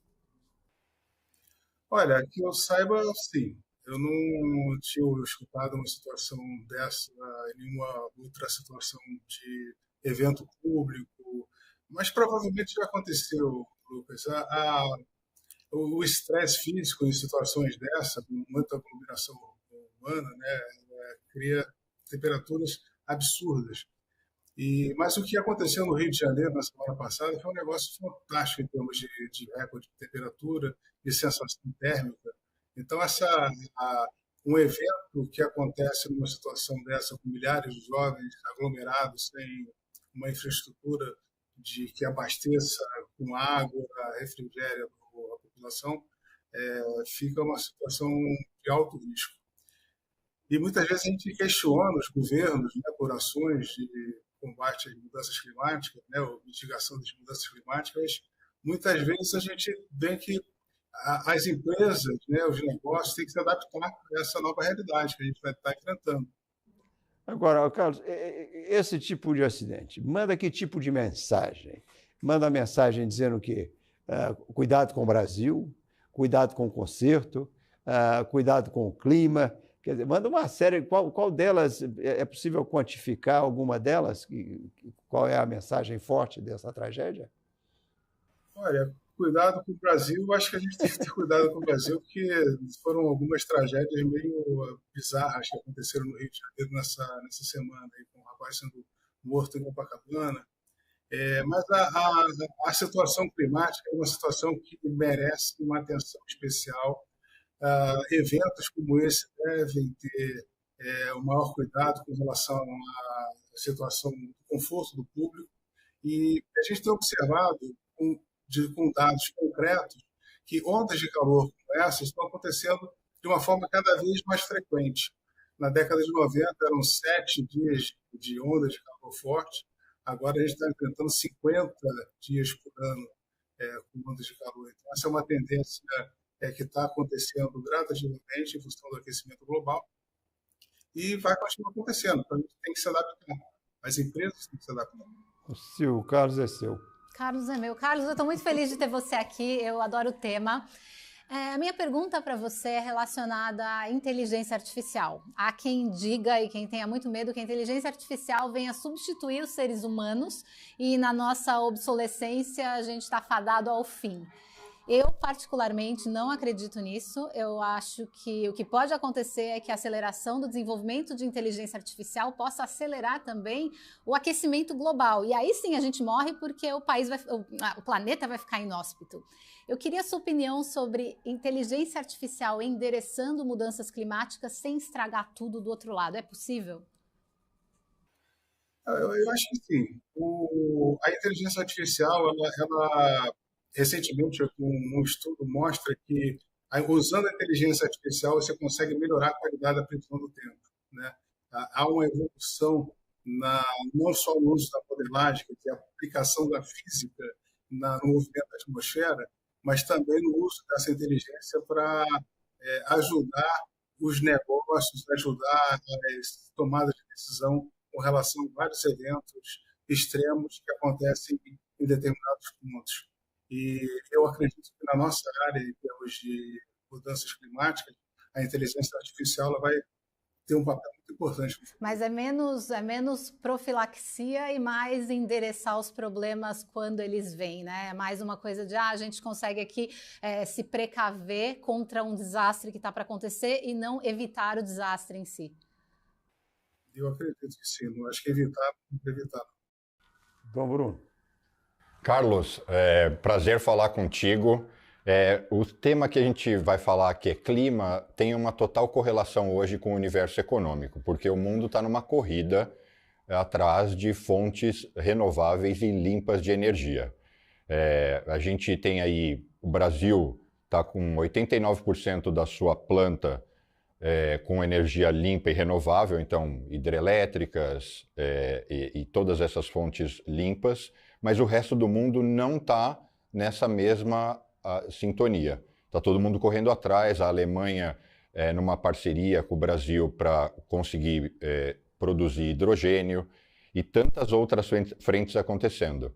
Olha, que eu saiba, sim. Eu não tinha escutado uma situação dessa, nenhuma outra situação de evento público, mas provavelmente já aconteceu, Lucas. O estresse físico em situações dessa, com muita aglomeração humana, né, cria temperaturas absurdas. Mas o que aconteceu no Rio de Janeiro na semana passada foi um negócio fantástico em termos de recorde de temperatura e sensação térmica. Então, um evento que acontece numa situação dessa, com milhares de jovens aglomerados, sem uma infraestrutura que abasteça com água, refrigério a população, fica uma situação de alto risco. E muitas vezes a gente questiona os governos, né, por ações de combate às mudanças climáticas, né, ou mitigação das mudanças climáticas. Muitas vezes a gente vê que as empresas, né, os negócios têm que se adaptar a essa nova realidade que a gente vai estar enfrentando. Agora, Carlos, esse tipo de acidente, manda que tipo de mensagem? Manda a mensagem dizendo que cuidado com o Brasil, cuidado com o conserto, cuidado com o clima. Quer dizer, manda uma série. Qual delas é possível quantificar alguma delas? Qual é a mensagem forte dessa tragédia? Olha, cuidado com o Brasil. Acho que a gente tem que ter cuidado com o Brasil, porque foram algumas tragédias meio bizarras que aconteceram no Rio de Janeiro nessa semana, aí, com um rapaz sendo morto em Copacabana. Mas a situação climática é uma situação que merece uma atenção especial. Eventos como esse devem ter o maior cuidado com relação à situação do conforto do público, e a gente tem observado com dados concretos que ondas de calor como essas estão acontecendo de uma forma cada vez mais frequente. Na década de 90 eram 7 dias de ondas de calor forte, agora a gente está enfrentando 50 dias por ano com ondas de calor. Então, essa é uma tendência que está acontecendo gradativamente em função do aquecimento global e vai continuar acontecendo. Então, a gente tem que se adaptar. As empresas têm que se adaptar. O Carlos é seu. Carlos é meu. Carlos, eu estou muito feliz de ter você aqui. Eu adoro o tema. A minha pergunta para você é relacionada à inteligência artificial. Há quem diga e quem tenha muito medo que a inteligência artificial venha substituir os seres humanos e na nossa obsolescência a gente está fadado ao fim. Eu, particularmente, não acredito nisso. Eu acho que o que pode acontecer é que a aceleração do desenvolvimento de inteligência artificial possa acelerar também o aquecimento global. E aí sim a gente morre porque o planeta vai ficar inóspito. Eu queria a sua opinião sobre inteligência artificial endereçando mudanças climáticas sem estragar tudo do outro lado. É possível? Eu acho que sim. A inteligência artificial, ela recentemente, um estudo mostra que, usando a inteligência artificial, você consegue melhorar a qualidade da previsão do tempo, né? Há uma evolução não só no uso da modelagem, que é a aplicação da física no movimento da atmosfera, mas também no uso dessa inteligência para ajudar os negócios, ajudar as tomadas de decisão com relação a vários eventos extremos que acontecem em determinados pontos. E eu acredito que na nossa área, em termos de mudanças climáticas, a inteligência artificial ela vai ter um papel muito importante. Mas é menos profilaxia e mais endereçar os problemas quando eles vêm, né? É mais uma coisa de a gente consegue aqui se precaver contra um desastre que está para acontecer e não evitar o desastre em si. Eu acredito que sim. Não acho que evitar. Bom, Bruno. Carlos, prazer falar contigo. O tema que a gente vai falar aqui é clima, tem uma total correlação hoje com o universo econômico, porque o mundo está numa corrida atrás de fontes renováveis e limpas de energia. A gente tem aí, o Brasil está com 89% da sua planta com energia limpa e renovável, então hidrelétricas e todas essas fontes limpas, mas o resto do mundo não está nessa mesma sintonia. Está todo mundo correndo atrás, a Alemanha numa parceria com o Brasil para conseguir produzir hidrogênio e tantas outras frentes acontecendo.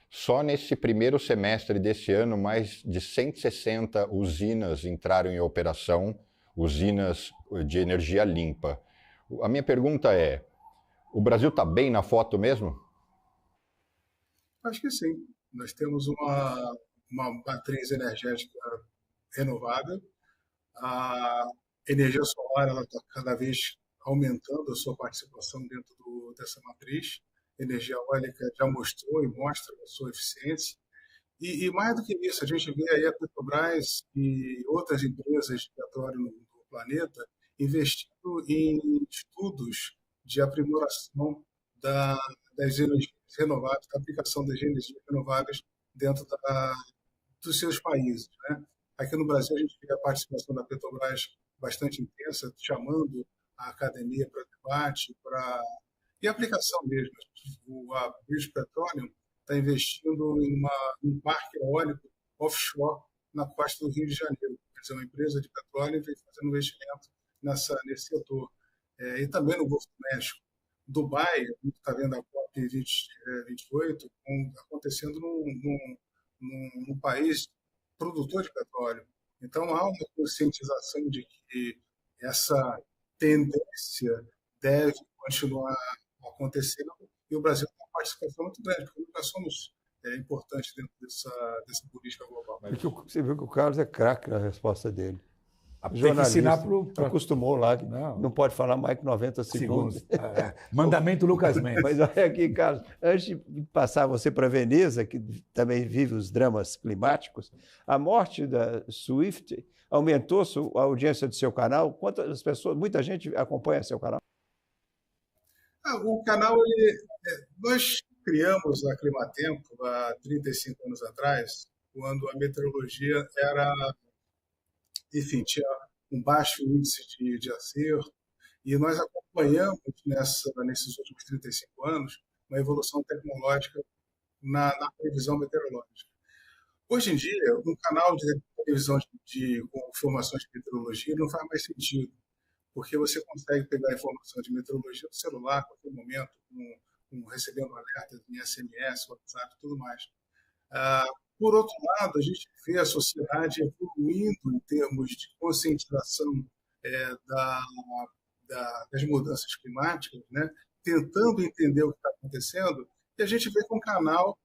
Só nesse primeiro semestre desse ano, mais de 160 usinas entraram em operação, usinas de energia limpa. A minha pergunta é, o Brasil está bem na foto mesmo? Acho que sim. Nós temos uma matriz energética renovada. A energia solar está cada vez aumentando a sua participação dentro dessa matriz. A energia eólica já mostrou e mostra a sua eficiência. E mais do que isso, a gente vê aí a Petrobras e outras empresas de petróleo no planeta investindo em estudos de aprimoração das energias renováveis, da aplicação das energias renováveis dentro dos seus países, né? Aqui no Brasil, a gente vê a participação da Petrobras bastante intensa, chamando a academia para debate, e aplicação mesmo. A British Petroleum está investindo em um parque eólico offshore na costa do Rio de Janeiro. Quer dizer, uma empresa de petróleo vem fazendo investimento nesse setor. E também no Golfo do México. Dubai, a gente está vendo a COP28 acontecendo num país produtor de petróleo. Então, há uma conscientização de que essa tendência deve continuar acontecendo e o Brasil tem uma participação muito grande, porque nós somos importantes dentro dessa política global. Você viu que o Carlos é craque na resposta dele. Tem que ensinar acostumou lá, que não pode falar mais que 90 segundos. Mandamento Lucas Mendes. Mas olha aqui, Carlos, antes de passar você para Veneza, que também vive os dramas climáticos, a morte da Swift aumentou a audiência do seu canal? Quantas pessoas, muita gente acompanha seu canal? O canal, nós criamos a Climatempo há 35 anos atrás, quando a meteorologia tinha um baixo índice de acerto, e nós acompanhamos nesses últimos 35 anos uma evolução tecnológica na previsão meteorológica. Hoje em dia, um canal de televisão com informações de meteorologia não faz mais sentido, porque você consegue pegar a informação de meteorologia do celular a qualquer momento, recebendo alertas em SMS, WhatsApp e tudo mais. Por outro lado, a gente vê a sociedade evoluindo em termos de conscientização das mudanças climáticas, né? Tentando entender o que está acontecendo, e a gente vê que um canal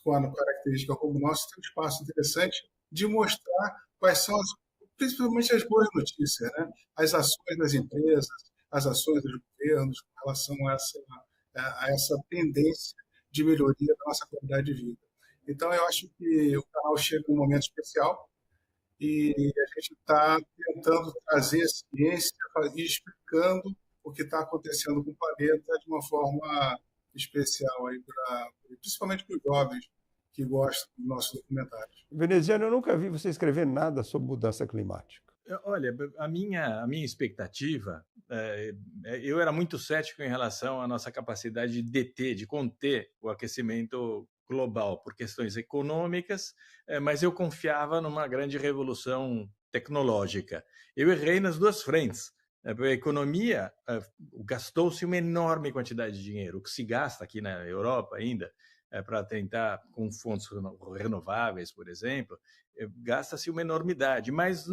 com a característica como o nosso tem um espaço interessante de mostrar quais são principalmente as boas notícias, né? As ações das empresas, as ações dos governos com relação a essa tendência de melhoria da nossa qualidade de vida. Então, eu acho que o canal chega num momento especial e a gente está tentando trazer a ciência e explicando o que está acontecendo com o planeta de uma forma especial, principalmente para os jovens que gostam dos nossos documentários. Veneziano, eu nunca vi você escrever nada sobre mudança climática. Olha, a minha expectativa, eu era muito cético em relação à nossa capacidade de deter, de conter o aquecimento global por questões econômicas, mas eu confiava numa grande revolução tecnológica. Eu errei nas duas frentes. A economia gastou-se uma enorme quantidade de dinheiro, o que se gasta aqui na Europa ainda, para tentar, com fontes renováveis, por exemplo, gasta-se uma enormidade, mas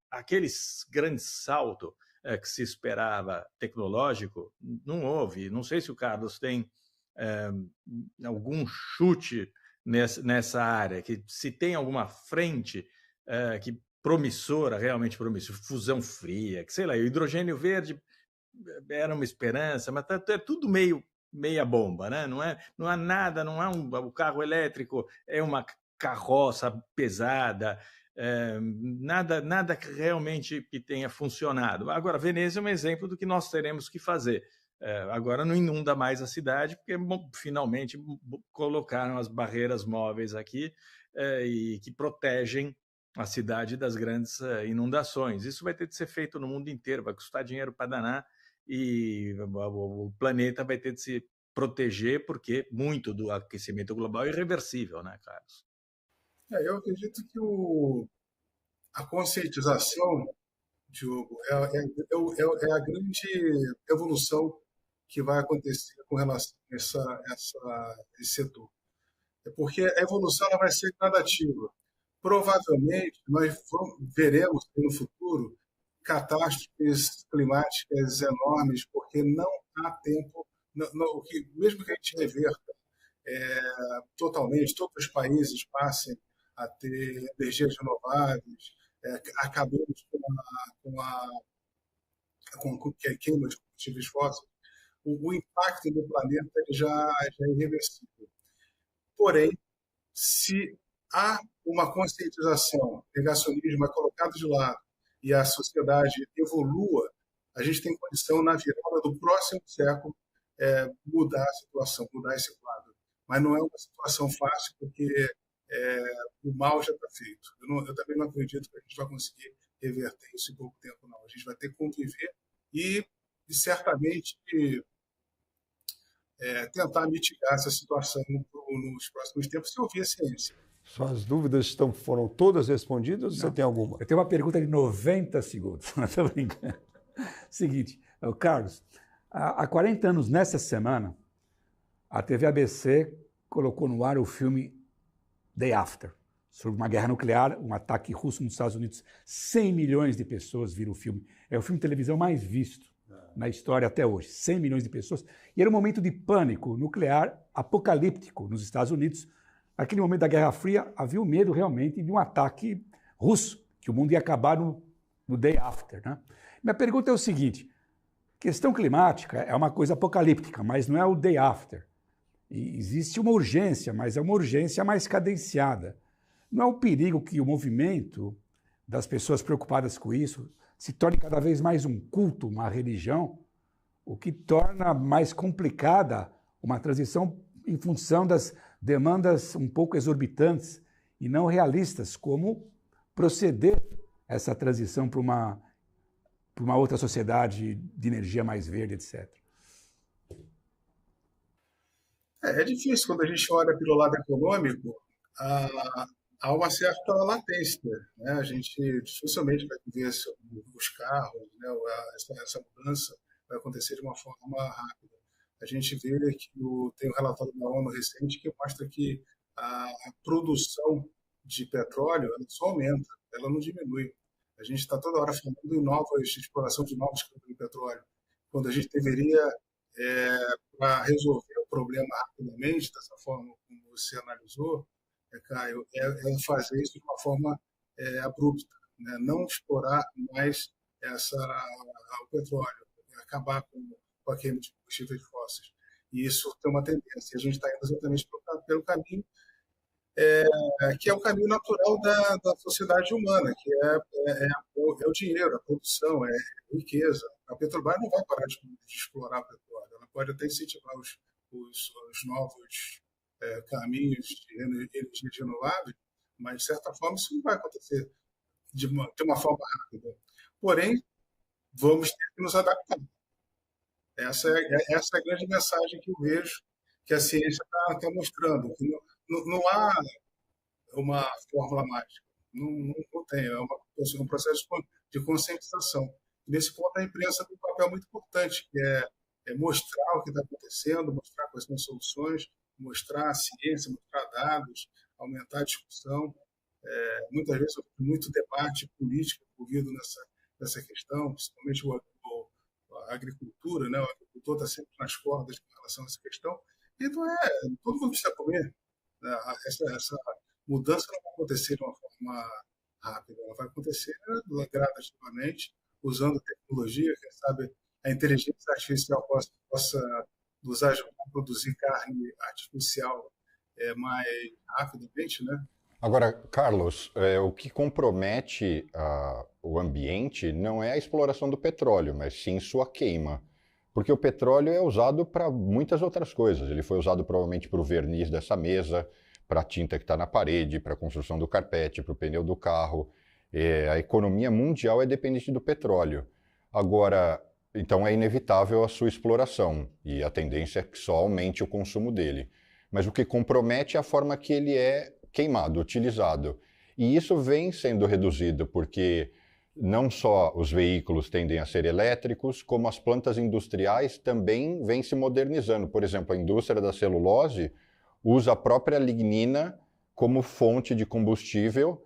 aquele grande salto que se esperava tecnológico não houve. Não sei se o Carlos tem algum chute nessa área, que se tem alguma frente que promissora, realmente promissora, fusão fria, que sei lá, o hidrogênio verde era uma esperança, mas é tudo meia bomba, né? Não há nada, o carro elétrico é uma carroça pesada, nada que realmente que tenha funcionado. Agora, Veneza é um exemplo do que nós teremos que fazer. Agora não inunda mais a cidade, porque finalmente colocaram as barreiras móveis aqui e que protegem a cidade das grandes inundações. Isso vai ter de ser feito no mundo inteiro, vai custar dinheiro para danar, e o planeta vai ter de se proteger, porque muito do aquecimento global é irreversível, né, Carlos? Eu acredito que a conscientização, Diogo, é a grande evolução que vai acontecer com relação a esse setor. Porque a evolução ela vai ser gradativa. Provavelmente, nós veremos no futuro catástrofes climáticas enormes, porque não há tempo, mesmo que a gente reverta totalmente, todos os países passem a ter energias renováveis, acabemos com a queima de combustíveis fósseis, o impacto no planeta já é irreversível. Porém, se há uma conscientização, negacionismo é colocado de lado e a sociedade evolua, a gente tem condição, na virada do próximo século, mudar a situação, mudar esse quadro. Mas não é uma situação fácil, porque o mal já está feito. Eu também não acredito que a gente vai conseguir reverter isso em pouco tempo, não. A gente vai ter que conviver e certamente tentar mitigar essa situação nos próximos tempos se ouvir a ciência. Suas dúvidas foram todas respondidas ou você tem alguma? Eu tenho uma pergunta de 90 segundos. Não estou brincando. Seguinte, Carlos, há 40 anos, nessa semana, a TV ABC colocou no ar o filme Day After, sobre uma guerra nuclear, um ataque russo nos Estados Unidos. 100 milhões de pessoas viram o filme. É o filme de televisão mais visto na história até hoje. 100 milhões de pessoas. E era um momento de pânico nuclear apocalíptico nos Estados Unidos. Naquele momento da Guerra Fria, havia o medo realmente de um ataque russo, que o mundo ia acabar no Day After, né? Minha pergunta é o seguinte, questão climática é uma coisa apocalíptica, mas não é o Day After. E existe uma urgência, mas é uma urgência mais cadenciada. Não é um perigo que o movimento das pessoas preocupadas com isso se torne cada vez mais um culto, uma religião, o que torna mais complicada uma transição em função das demandas um pouco exorbitantes e não realistas, como proceder essa transição para uma outra sociedade de energia mais verde, etc. É difícil quando a gente olha pelo lado econômico, há uma certa latência, né? A gente dificilmente vai ver os carros, né? Essa mudança vai acontecer de uma forma rápida. A gente vê que tem um relatório da ONU recente que mostra que a produção de petróleo ela só aumenta, ela não diminui. A gente está toda hora falando em exploração de novos campos de petróleo, quando a gente deveria, para resolver o problema rapidamente, dessa forma como você analisou, Caio, fazer isso de uma forma abrupta, né? Não explorar mais o petróleo, acabar com a queima de combustíveis fósseis. E isso tem uma tendência. A gente está indo exatamente pelo caminho que é o caminho natural da sociedade humana, que é o dinheiro, a produção, é a riqueza. A Petrobras não vai parar de explorar petróleo. Ela pode até incentivar os novos caminhos de energia renovável, mas, de certa forma, isso não vai acontecer de uma forma rápida. Porém, vamos ter que nos adaptar. Essa é a grande mensagem que eu vejo que a ciência está mostrando. Que não há uma fórmula mágica, não tem, é um processo de conscientização. E nesse ponto, a imprensa tem um papel muito importante, que é mostrar o que está acontecendo, mostrar quais são as soluções, mostrar a ciência, mostrar dados, aumentar a discussão. Muitas vezes, muito debate político envolvido nessa questão, principalmente a agricultura, né? O agricultor está sempre nas cordas com relação a essa questão. Então, todo mundo precisa comer. Essa mudança não vai acontecer de uma forma rápida, ela vai acontecer gradativamente, usando tecnologia, quem sabe a inteligência artificial possa nos ajudar a produzir carne artificial mais rapidamente, né? Agora, Carlos, o que compromete o ambiente não é a exploração do petróleo, mas sim sua queima. Porque o petróleo é usado para muitas outras coisas. Ele foi usado provavelmente para o verniz dessa mesa, para a tinta que está na parede, para a construção do carpete, para o pneu do carro. A economia mundial é dependente do petróleo. Agora, então é inevitável a sua exploração e a tendência é que só aumente o consumo dele. Mas o que compromete é a forma que ele é queimado, utilizado. E isso vem sendo reduzido porque não só os veículos tendem a ser elétricos, como as plantas industriais também vêm se modernizando. Por exemplo, a indústria da celulose usa a própria lignina como fonte de combustível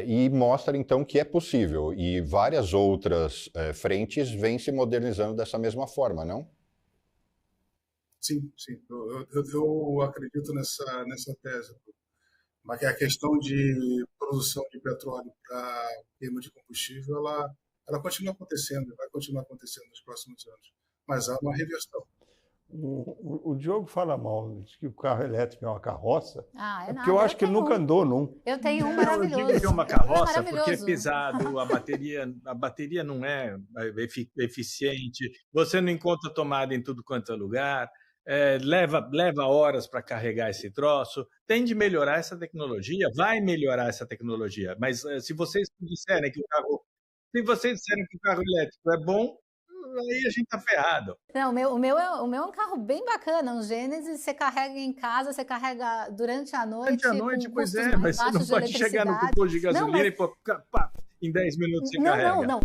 e mostra então que é possível. E várias outras frentes vêm se modernizando dessa mesma forma, não? Sim. Eu acredito nessa tese. Mas a questão de produção de petróleo para queima de combustível, ela continua acontecendo, vai continuar acontecendo nos próximos anos. Mas há uma reversão. O Diogo fala mal, diz que o carro elétrico é uma carroça. Porque eu nada, acho que ele nunca andou, não. Eu tenho um maravilhoso. Eu digo que é uma carroça porque é pesado, a bateria não é eficiente, você não encontra tomada em tudo quanto é lugar. leva horas para carregar esse troço. Tem de melhorar essa tecnologia, vai melhorar essa tecnologia. Mas se vocês disserem que o carro elétrico é bom, aí a gente tá ferrado. Não, o meu é um carro bem bacana, um Gênesis, você carrega em casa, você carrega durante a noite. Durante a noite, pois é, mas você não pode chegar no posto de gasolina e em 10 minutos você carrega. Não,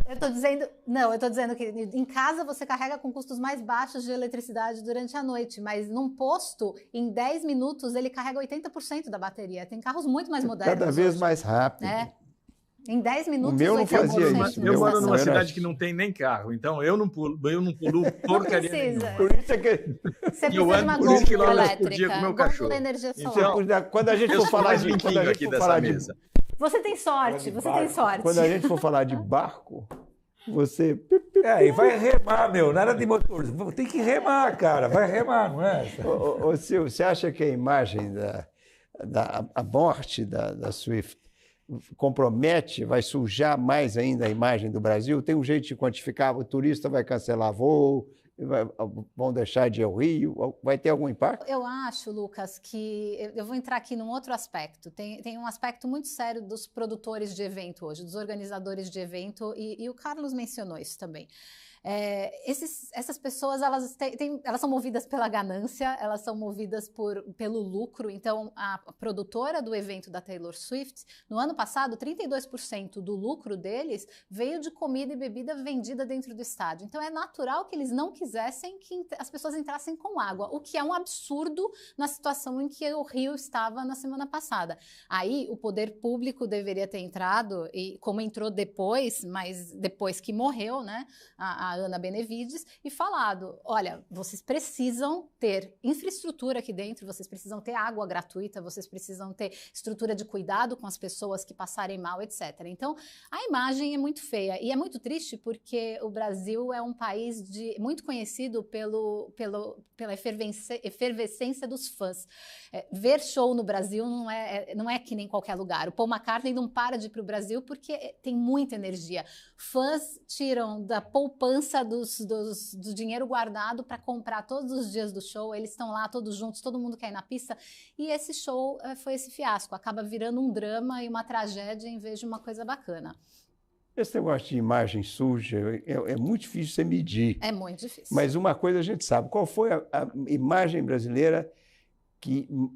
eu tô dizendo que em casa você carrega com custos mais baixos de eletricidade durante a noite, mas num posto, em 10 minutos, ele carrega 80% da bateria. Tem carros muito mais modernos. Cada vez mais rápido. Em 10 minutos, o meu não fazia isso. Eu moro numa cidade que não tem nem carro, então eu não pulo porcaria nenhuma. Por isso é que você precisa de uma gôndola elétrica, com meu cachorro. Energia solar. Então, quando a gente for falar de Você tem sorte. Quando a gente for falar de barco, você... E vai remar, nada de motor. Tem que remar, cara, vai remar, não é? Ô Silvio, você acha que a imagem da morte da Swift compromete, vai sujar mais ainda a imagem do Brasil? Tem um jeito de quantificar? O turista vai cancelar voo, vão deixar de ir ao Rio? Vai ter algum impacto? Eu acho, Lucas, que eu vou entrar aqui num outro aspecto. Tem um aspecto muito sério dos produtores de evento hoje, dos organizadores de evento, e o Carlos mencionou isso também. Essas pessoas, elas são movidas pela ganância, elas são movidas pelo lucro. Então, a produtora do evento da Taylor Swift, no ano passado, 32% do lucro deles veio de comida e bebida vendida dentro do estádio. Então, é natural que eles não quisessem que as pessoas entrassem com água, o que é um absurdo na situação em que o Rio estava na semana passada. Aí, o poder público deveria ter entrado, e como entrou depois, mas depois que morreu, né, a Ana Benevides, e falado, olha, vocês precisam ter infraestrutura aqui dentro, vocês precisam ter água gratuita, vocês precisam ter estrutura de cuidado com as pessoas que passarem mal, etc. Então, a imagem é muito feia, e é muito triste porque o Brasil é um país muito conhecido pela efervescência dos fãs. Ver show no Brasil não é que nem qualquer lugar. O Paul McCartney não para de ir para o Brasil porque tem muita energia. Fãs tiram da poupança do dinheiro guardado para comprar todos os dias do show, eles estão lá todos juntos, todo mundo quer ir na pista, e esse show foi esse fiasco, acaba virando um drama e uma tragédia em vez de uma coisa bacana. Esse negócio de imagem suja é muito difícil você medir. É muito difícil. Mas uma coisa a gente sabe, qual foi a imagem brasileira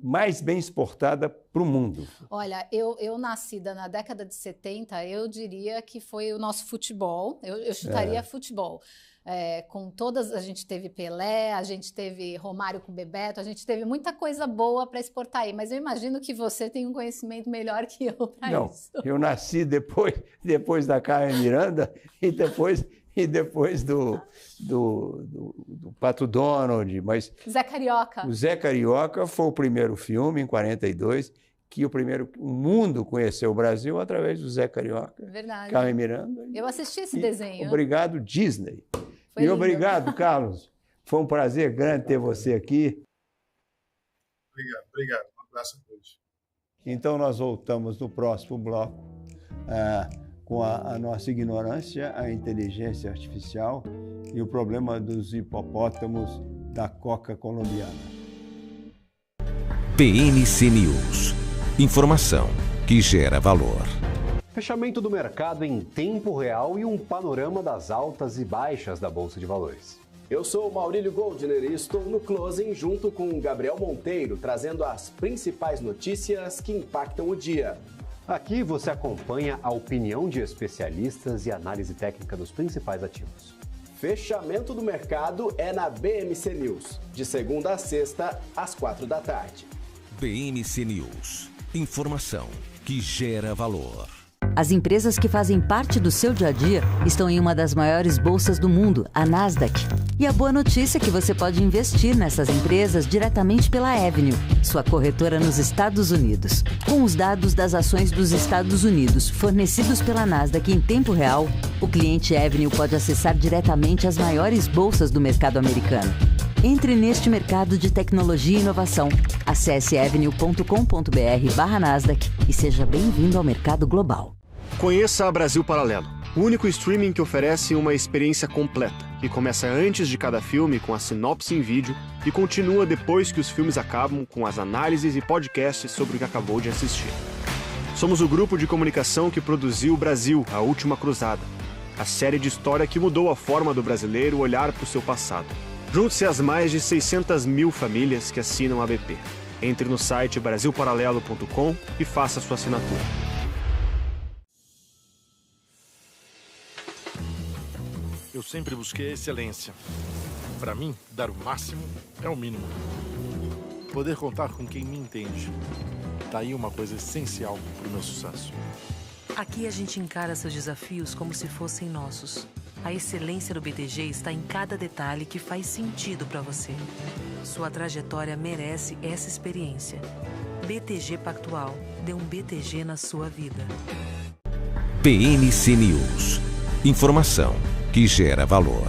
mais bem exportada para o mundo? Olha, eu nascida na década de 70, eu diria que foi o nosso futebol, eu chutaria futebol. A gente teve Pelé, a gente teve Romário com Bebeto, a gente teve muita coisa boa para exportar aí, mas eu imagino que você tem um conhecimento melhor que eu para isso. Não, eu nasci depois da Carmen Miranda e depois do Pato Donald, mas... Zé Carioca. O Zé Carioca foi o primeiro filme, em 42, que o mundo conheceu o Brasil através do Zé Carioca. Verdade. Carmen Miranda. Eu assisti esse desenho. Obrigado, Disney. Foi lindo. Obrigado, Carlos. Foi um prazer grande ter você aqui. Obrigado. Um abraço a todos. Então, nós voltamos no próximo bloco com a nossa ignorância, a inteligência artificial e o problema dos hipopótamos da coca colombiana. PNC News. Informação que gera valor. Fechamento do mercado em tempo real e um panorama das altas e baixas da Bolsa de Valores. Eu sou o Maurílio Goldner e estou no Closing junto com o Gabriel Monteiro, trazendo as principais notícias que impactam o dia. Aqui você acompanha a opinião de especialistas e análise técnica dos principais ativos. Fechamento do mercado é na BMC News, de segunda a sexta, às 4 da tarde. BMC News. Informação que gera valor. As empresas que fazem parte do seu dia a dia estão em uma das maiores bolsas do mundo, a Nasdaq. E a boa notícia é que você pode investir nessas empresas diretamente pela Avenue, sua corretora nos Estados Unidos. Com os dados das ações dos Estados Unidos fornecidos pela Nasdaq em tempo real, o cliente Avenue pode acessar diretamente as maiores bolsas do mercado americano. Entre neste mercado de tecnologia e inovação. Acesse avenue.com.br/Nasdaq e seja bem-vindo ao mercado global. Conheça a Brasil Paralelo, o único streaming que oferece uma experiência completa, que e começa antes de cada filme com a sinopse em vídeo e continua depois que os filmes acabam com as análises e podcasts sobre o que acabou de assistir. Somos o grupo de comunicação que produziu Brasil, A Última Cruzada, a série de história que mudou a forma do brasileiro olhar para o seu passado. Junte-se às mais de 600 mil famílias que assinam a BP. Entre no site brasilparalelo.com e faça sua assinatura. Eu sempre busquei a excelência. Para mim, dar o máximo é o mínimo. Poder contar com quem me entende. Tá aí uma coisa essencial para o meu sucesso. Aqui a gente encara seus desafios como se fossem nossos. A excelência do BTG está em cada detalhe que faz sentido para você. Sua trajetória merece essa experiência. BTG Pactual. Dê um BTG na sua vida. PNC News. Informação que gera valor.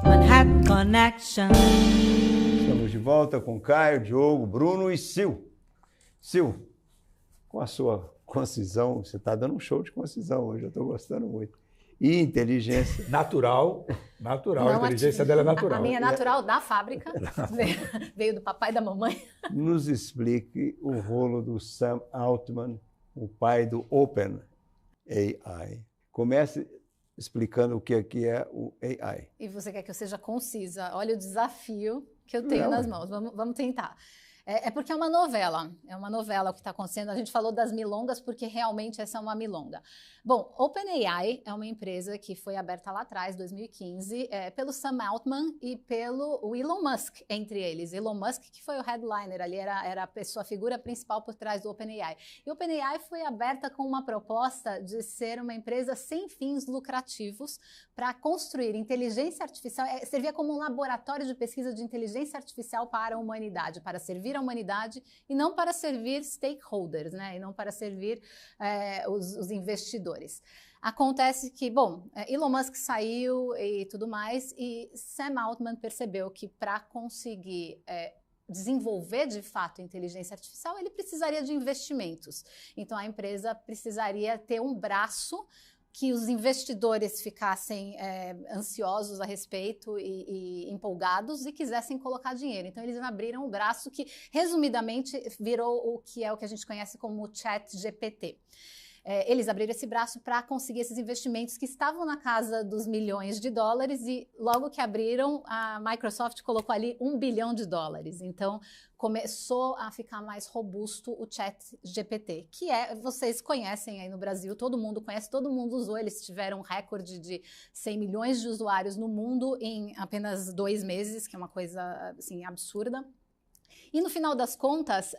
Manhattan Connection. Estamos de volta com Caio, Diogo, Bruno e Sil. Sil, com a sua concisão, você está dando um show de concisão hoje, eu estou gostando muito. E inteligência. Natural, Não, a inteligência dela é natural. A minha é natural da fábrica, veio do papai e da mamãe. Nos explique o rolo do Sam Altman, o pai do OpenAI. Comece explicando o que é o AI. E você quer que eu seja concisa? Olha o desafio que eu tenho nas mãos. Vamos tentar. É porque é uma novela o que está acontecendo. A gente falou das milongas porque realmente essa é uma milonga. Bom, OpenAI é uma empresa que foi aberta lá atrás, 2015, pelo Sam Altman e pelo Elon Musk, entre eles. Elon Musk, que foi o headliner ali, era a figura principal por trás do OpenAI. E o OpenAI foi aberta com uma proposta de ser uma empresa sem fins lucrativos para construir inteligência artificial, servia como um laboratório de pesquisa de inteligência artificial para a humanidade, para servir a humanidade e não para servir stakeholders, né? E não para servir os investidores. Acontece que, bom, Elon Musk saiu e tudo mais, e Sam Altman percebeu que para conseguir desenvolver de fato inteligência artificial, ele precisaria de investimentos. Então a empresa precisaria ter um braço que os investidores ficassem ansiosos a respeito e empolgados e quisessem colocar dinheiro. Então, eles abriram um braço que, resumidamente, virou o que a gente conhece como o ChatGPT. Eles abriram esse braço para conseguir esses investimentos que estavam na casa dos milhões de dólares e logo que abriram, a Microsoft colocou ali $1 bilhão. Então, começou a ficar mais robusto o ChatGPT, que vocês conhecem aí no Brasil, todo mundo conhece, todo mundo usou, eles tiveram um recorde de 100 milhões de usuários no mundo em apenas 2 meses, que é uma coisa assim, absurda. E no final das contas,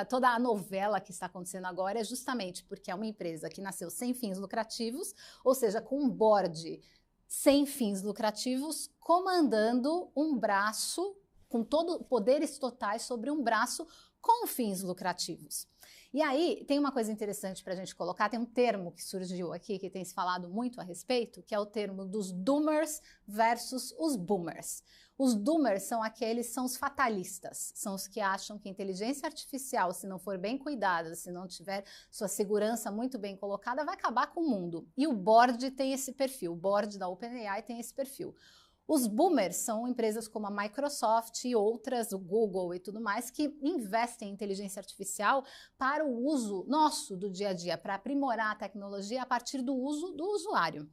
toda a novela que está acontecendo agora é justamente porque é uma empresa que nasceu sem fins lucrativos, ou seja, com um board sem fins lucrativos, comandando um braço, com poderes totais sobre um braço com fins lucrativos. E aí, tem uma coisa interessante para a gente colocar, tem um termo que surgiu aqui, que tem se falado muito a respeito, que é o termo dos doomers versus os boomers. Os doomers são os fatalistas, são os que acham que a inteligência artificial, se não for bem cuidada, se não tiver sua segurança muito bem colocada, vai acabar com o mundo. E o board tem esse perfil, o board da OpenAI tem esse perfil. Os boomers são empresas como a Microsoft e outras, o Google e tudo mais, que investem em inteligência artificial para o uso nosso do dia a dia, para aprimorar a tecnologia a partir do uso do usuário.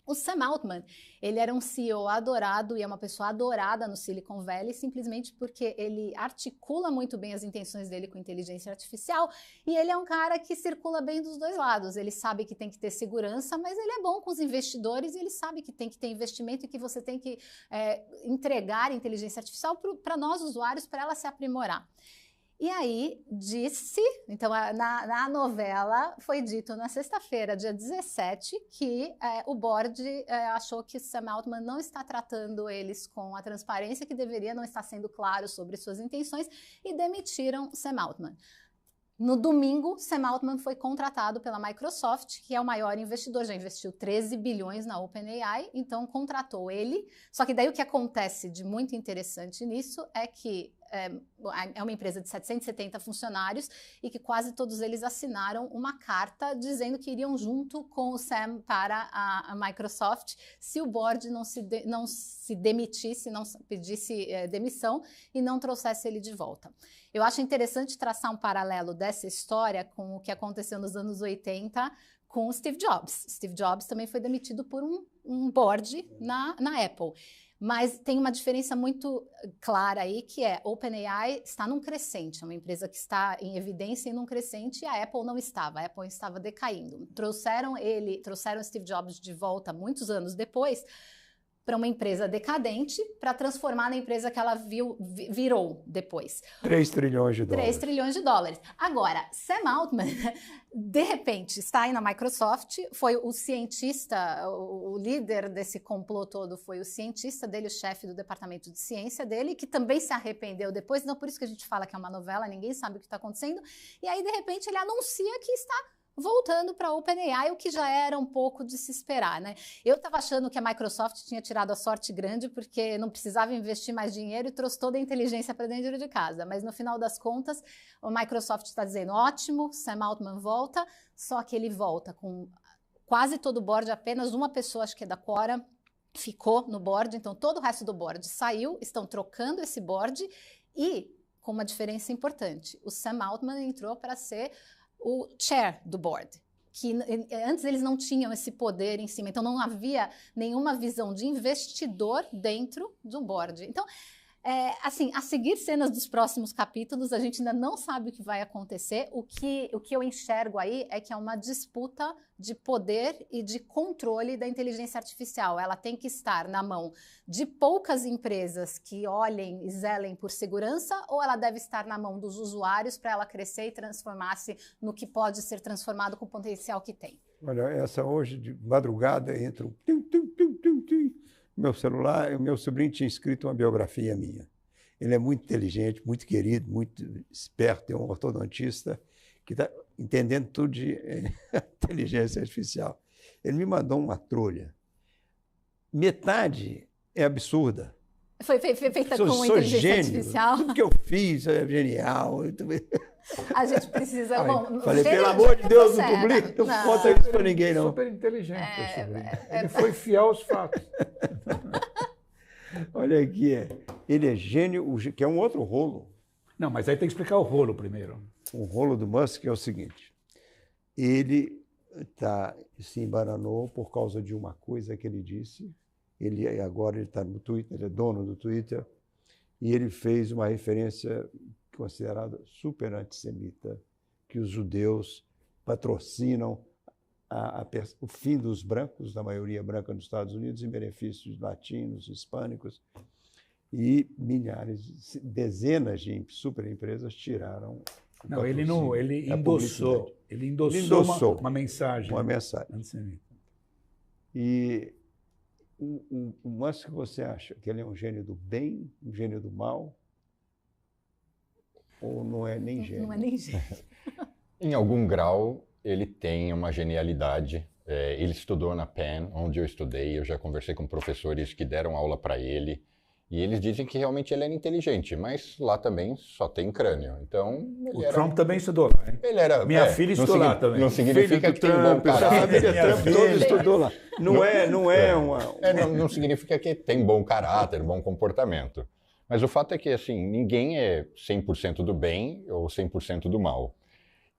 O Sam Altman, ele era um CEO adorado e é uma pessoa adorada no Silicon Valley simplesmente porque ele articula muito bem as intenções dele com inteligência artificial e ele é um cara que circula bem dos dois lados. Ele sabe que tem que ter segurança, mas ele é bom com os investidores e ele sabe que tem que ter investimento e que você tem que entregar inteligência artificial para nós usuários para ela se aprimorar. E aí então na novela foi dito na sexta-feira, dia 17, que o board achou que Sam Altman não está tratando eles com a transparência que deveria, não está sendo claro sobre suas intenções e demitiram Sam Altman. No domingo, Sam Altman foi contratado pela Microsoft, que é o maior investidor, já investiu 13 bilhões na OpenAI, então contratou ele. Só que daí o que acontece de muito interessante nisso é que é uma empresa de 770 funcionários e que quase todos eles assinaram uma carta dizendo que iriam junto com o Sam para a Microsoft se o board não se demitisse, não pedisse demissão e não trouxesse ele de volta. Eu acho interessante traçar um paralelo dessa história com o que aconteceu nos anos 80 com o Steve Jobs. Steve Jobs também foi demitido por um board na Apple. Mas tem uma diferença muito clara aí, que é OpenAI está num crescente, é uma empresa que está em evidência e num crescente, e a Apple não estava, a Apple estava decaindo. Trouxeram o Steve Jobs de volta muitos anos depois para uma empresa decadente, para transformar na empresa que ela virou depois. 3 trilhões de dólares. 3 trilhões de dólares. Agora, Sam Altman, de repente, está aí na Microsoft, foi o cientista, o líder desse complô todo foi o cientista dele, o chefe do departamento de ciência dele, que também se arrependeu depois, não por isso que a gente fala que é uma novela, ninguém sabe o que está acontecendo, e aí, de repente, ele anuncia que está voltando para a OpenAI, o que já era um pouco de se esperar, né? Eu estava achando que a Microsoft tinha tirado a sorte grande porque não precisava investir mais dinheiro e trouxe toda a inteligência para dentro de casa, mas no final das contas, a Microsoft está dizendo, ótimo, Sam Altman volta, só que ele volta com quase todo o board, apenas uma pessoa, acho que é da Quora, ficou no board, então todo o resto do board saiu, estão trocando esse board e com uma diferença importante, o Sam Altman entrou para ser o chair do board, que antes eles não tinham esse poder em cima, então não havia nenhuma visão de investidor dentro do board. Então, assim, a seguir cenas dos próximos capítulos, a gente ainda não sabe o que vai acontecer. O que eu enxergo aí é que é uma disputa de poder e de controle da inteligência artificial. Ela tem que estar na mão de poucas empresas que olhem e zelem por segurança, ou ela deve estar na mão dos usuários para ela crescer e transformar-se no que pode ser transformado com o potencial que tem. Olha, essa hoje de madrugada entra um meu celular, o meu sobrinho tinha escrito uma biografia minha. Ele é muito inteligente, muito querido, muito esperto, é um ortodontista que está entendendo tudo de inteligência artificial. Ele me mandou uma trolha. Metade é absurda. Foi feita com inteligência artificial? Tudo que eu fiz é genial. A gente precisa... Bom, falei, pelo amor de Deus, não publica, não conta isso para ninguém, não. Super inteligente. Ele foi fiel aos fatos. Olha aqui, ele é gênio, que é um outro rolo. Não, mas aí tem que explicar o rolo primeiro. O rolo do Musk é o seguinte, ele se embananou por causa de uma coisa que ele disse, agora ele está no Twitter, ele é dono do Twitter, e ele fez uma referência considerada super antissemita, que os judeus patrocinam o fim dos brancos, da maioria branca nos Estados Unidos, em benefício de latinos, hispânicos, e dezenas de superempresas tiraram o Não, ele endossou uma mensagem. Uma mensagem. Antissemita. E o Musk, você acha que ele é um gênio do bem, um gênio do mal? Ou não é nem gênio? Não é nem gênio. Em algum grau, ele tem uma genialidade. Ele estudou na Penn, onde eu estudei. Eu já conversei com professores que deram aula para ele. E eles dizem que realmente ele era inteligente, mas lá também só tem crânio. Então, Trump também estudou lá, hein? Minha filha estudou lá também. Não significa que tem bom caráter. A família Trump toda estudou lá. Não significa que tem bom caráter, bom comportamento. Mas o fato é que, assim, ninguém é 100% do bem ou 100% do mal.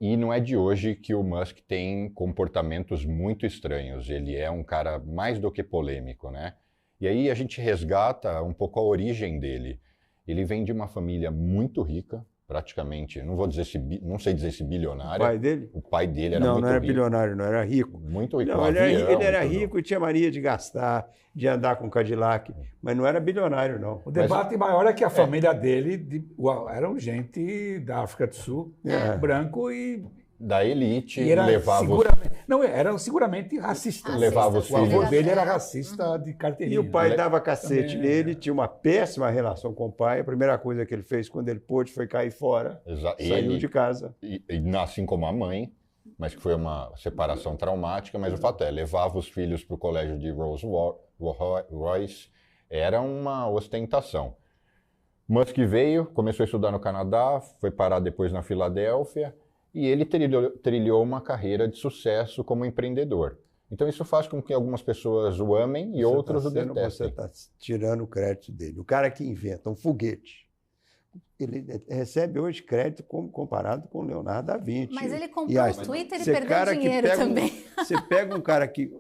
E não é de hoje que o Musk tem comportamentos muito estranhos. Ele é um cara mais do que polêmico, né? E aí a gente resgata um pouco a origem dele. Ele vem de uma família muito rica, praticamente, não sei dizer se bilionário. O pai dele? O pai dele era muito rico. Não era bilionário, não, era rico. Muito rico. Não, ele era rico e tinha mania de gastar, de andar com Cadillac, mas não era bilionário, não. O debate maior é que a família dele eram gente da África do Sul, branco e... Da elite, eram seguramente racistas. Levava os filhos. O avô dele era racista de carteirinha. E o pai dava cacete nele, tinha uma péssima relação com o pai. A primeira coisa que ele fez quando ele pôde foi cair fora, saiu de casa. E assim como a mãe, mas que foi uma separação traumática, mas o fato levava os filhos para o colégio de Rolls Royce, era uma ostentação. Musk veio, começou a estudar no Canadá, foi parar depois na Filadélfia e ele trilhou uma carreira de sucesso como empreendedor. Então isso faz com que algumas pessoas o amem e outros o detestem. Você está tirando o crédito dele. O cara que inventa um foguete, ele recebe hoje crédito comparado com o Leonardo da Vinci. Mas ele comprou o Twitter e perdeu dinheiro também. Você pega um cara que...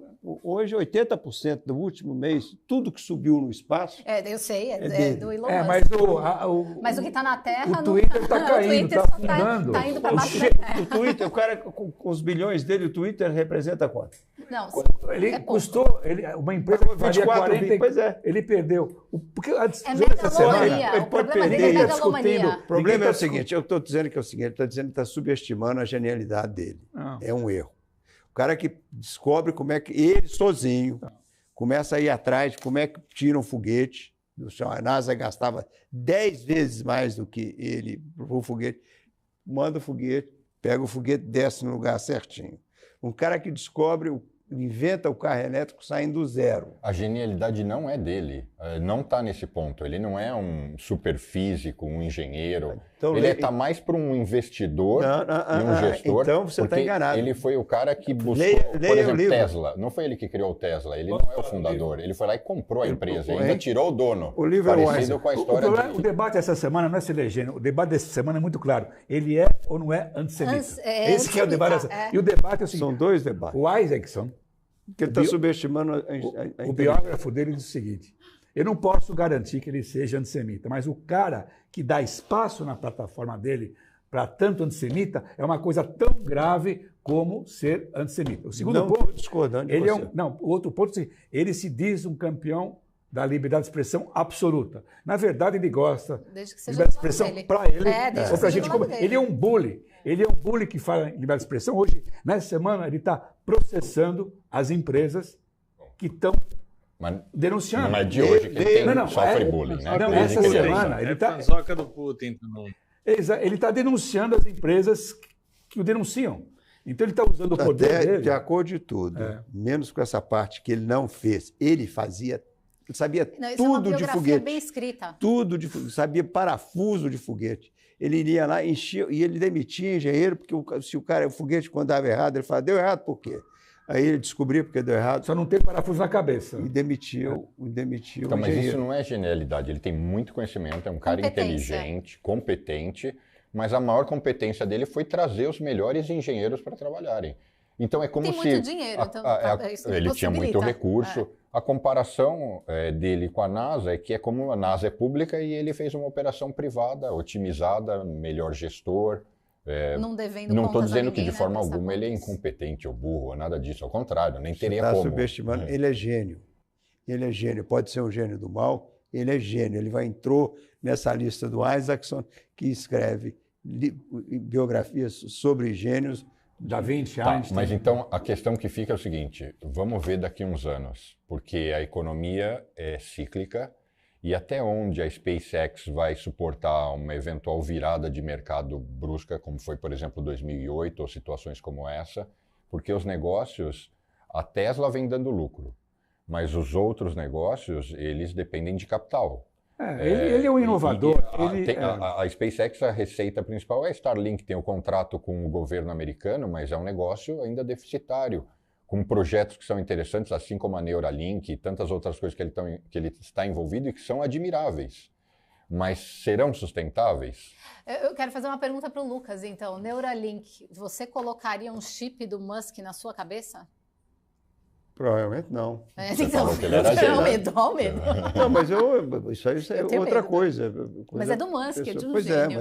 Hoje, 80% do último mês, tudo que subiu no espaço... Eu sei, do Elon Musk. Mas o que está na Terra... O Twitter está caindo, está afundando. Está indo para baixo da Terra. O Twitter, o cara com os bilhões dele, o Twitter representa quanto? Não, ele custou... uma empresa que valia 40... Pois é. Ele perdeu. Porque essa semana, ele pode perder discutindo. O problema é o seguinte, eu estou dizendo que é o seguinte, ele está dizendo que está subestimando a genialidade dele. Não. É um erro. O cara que descobre como é que ele sozinho começa a ir atrás de como é que tira um foguete. A NASA gastava 10 vezes mais do que ele o foguete. Manda o foguete, pega o foguete, desce no lugar certinho. Um cara que descobre, inventa o carro elétrico saindo do zero. A genialidade não é dele, não está nesse ponto. Ele não é um superfísico, um engenheiro. Então, ele está mais para um investidor e um gestor. Então você está enganado. Ele foi o cara que buscou, por exemplo, Tesla. Não foi ele que criou o Tesla, ele não é o fundador. Ele foi lá e comprou a empresa, ainda tirou o dono. O livro parecido com a história o debate essa semana não é se eleger. O debate dessa semana é muito claro. Ele é ou não é antissemita? Esse que é o debate. E o debate é o seguinte. São dois debates. O Isaacson, que ele está subestimando o biógrafo dele diz o seguinte: eu não posso garantir que ele seja antissemita, mas o cara que dá espaço na plataforma dele para tanto antissemita é uma coisa tão grave como ser antissemita. O segundo ponto, discordando de ele você. O outro ponto, ele se diz um campeão da liberdade de expressão absoluta. Na verdade, ele gosta de liberdade de expressão para ele, ou para a gente. Ele é um bully. Ele é um bully que fala em liberdade de expressão. Hoje, nessa semana, ele está processando as empresas que estão denunciando. Não é de hoje que ele sofre bullying, né? Não, essa semana ele está... do Putin também. Ele está denunciando as empresas que o denunciam. Então ele está usando o poder dele. De acordo de tudo, menos com essa parte que ele não fez. Ele sabia tudo de foguete. Bem escrita. Tudo de foguete. Sabia parafuso de foguete. Ele iria lá, enchia, e ele demitia engenheiro, porque se o foguete quando dava errado, ele falava, deu errado por quê? Aí ele descobria porque deu errado. Só não tem parafuso na cabeça. E demitiu então, mas isso não é genialidade, ele tem muito conhecimento, é um cara inteligente, competente, mas a maior competência dele foi trazer os melhores engenheiros para trabalharem. Então é como tem se... muito dinheiro, então ele tinha muito recurso. A comparação dele com a NASA é que é como a NASA é pública e ele fez uma operação privada, otimizada, melhor gestor. Não devendo Não estou dizendo que de né, forma alguma ele é incompetente ou burro, ou nada disso. Ao contrário, nem teria como. Está subestimando. Ele é gênio. Ele é gênio. Pode ser um gênio do mal, ele é gênio. Ele entrou nessa lista do Isaacson, que escreve biografias sobre gênios. Da Vinci, Einstein. Mas então a questão que fica é o seguinte, vamos ver daqui a uns anos, porque a economia é cíclica e até onde a SpaceX vai suportar uma eventual virada de mercado brusca, como foi, por exemplo, 2008 ou situações como essa, porque os negócios, a Tesla vem dando lucro, mas os outros negócios, eles dependem de capital. Ele é um inovador. A SpaceX, a receita principal é a Starlink, tem o contrato com o governo americano, mas é um negócio ainda deficitário, com projetos que são interessantes, assim como a Neuralink e tantas outras coisas que ele está envolvido e que são admiráveis. Mas serão sustentáveis? Eu quero fazer uma pergunta para o Lucas, então. Neuralink, você colocaria um chip do Musk na sua cabeça? Provavelmente não. Então, ao medo. Não, mas isso é outra coisa. Mas é do Musk, é de um pois gênio.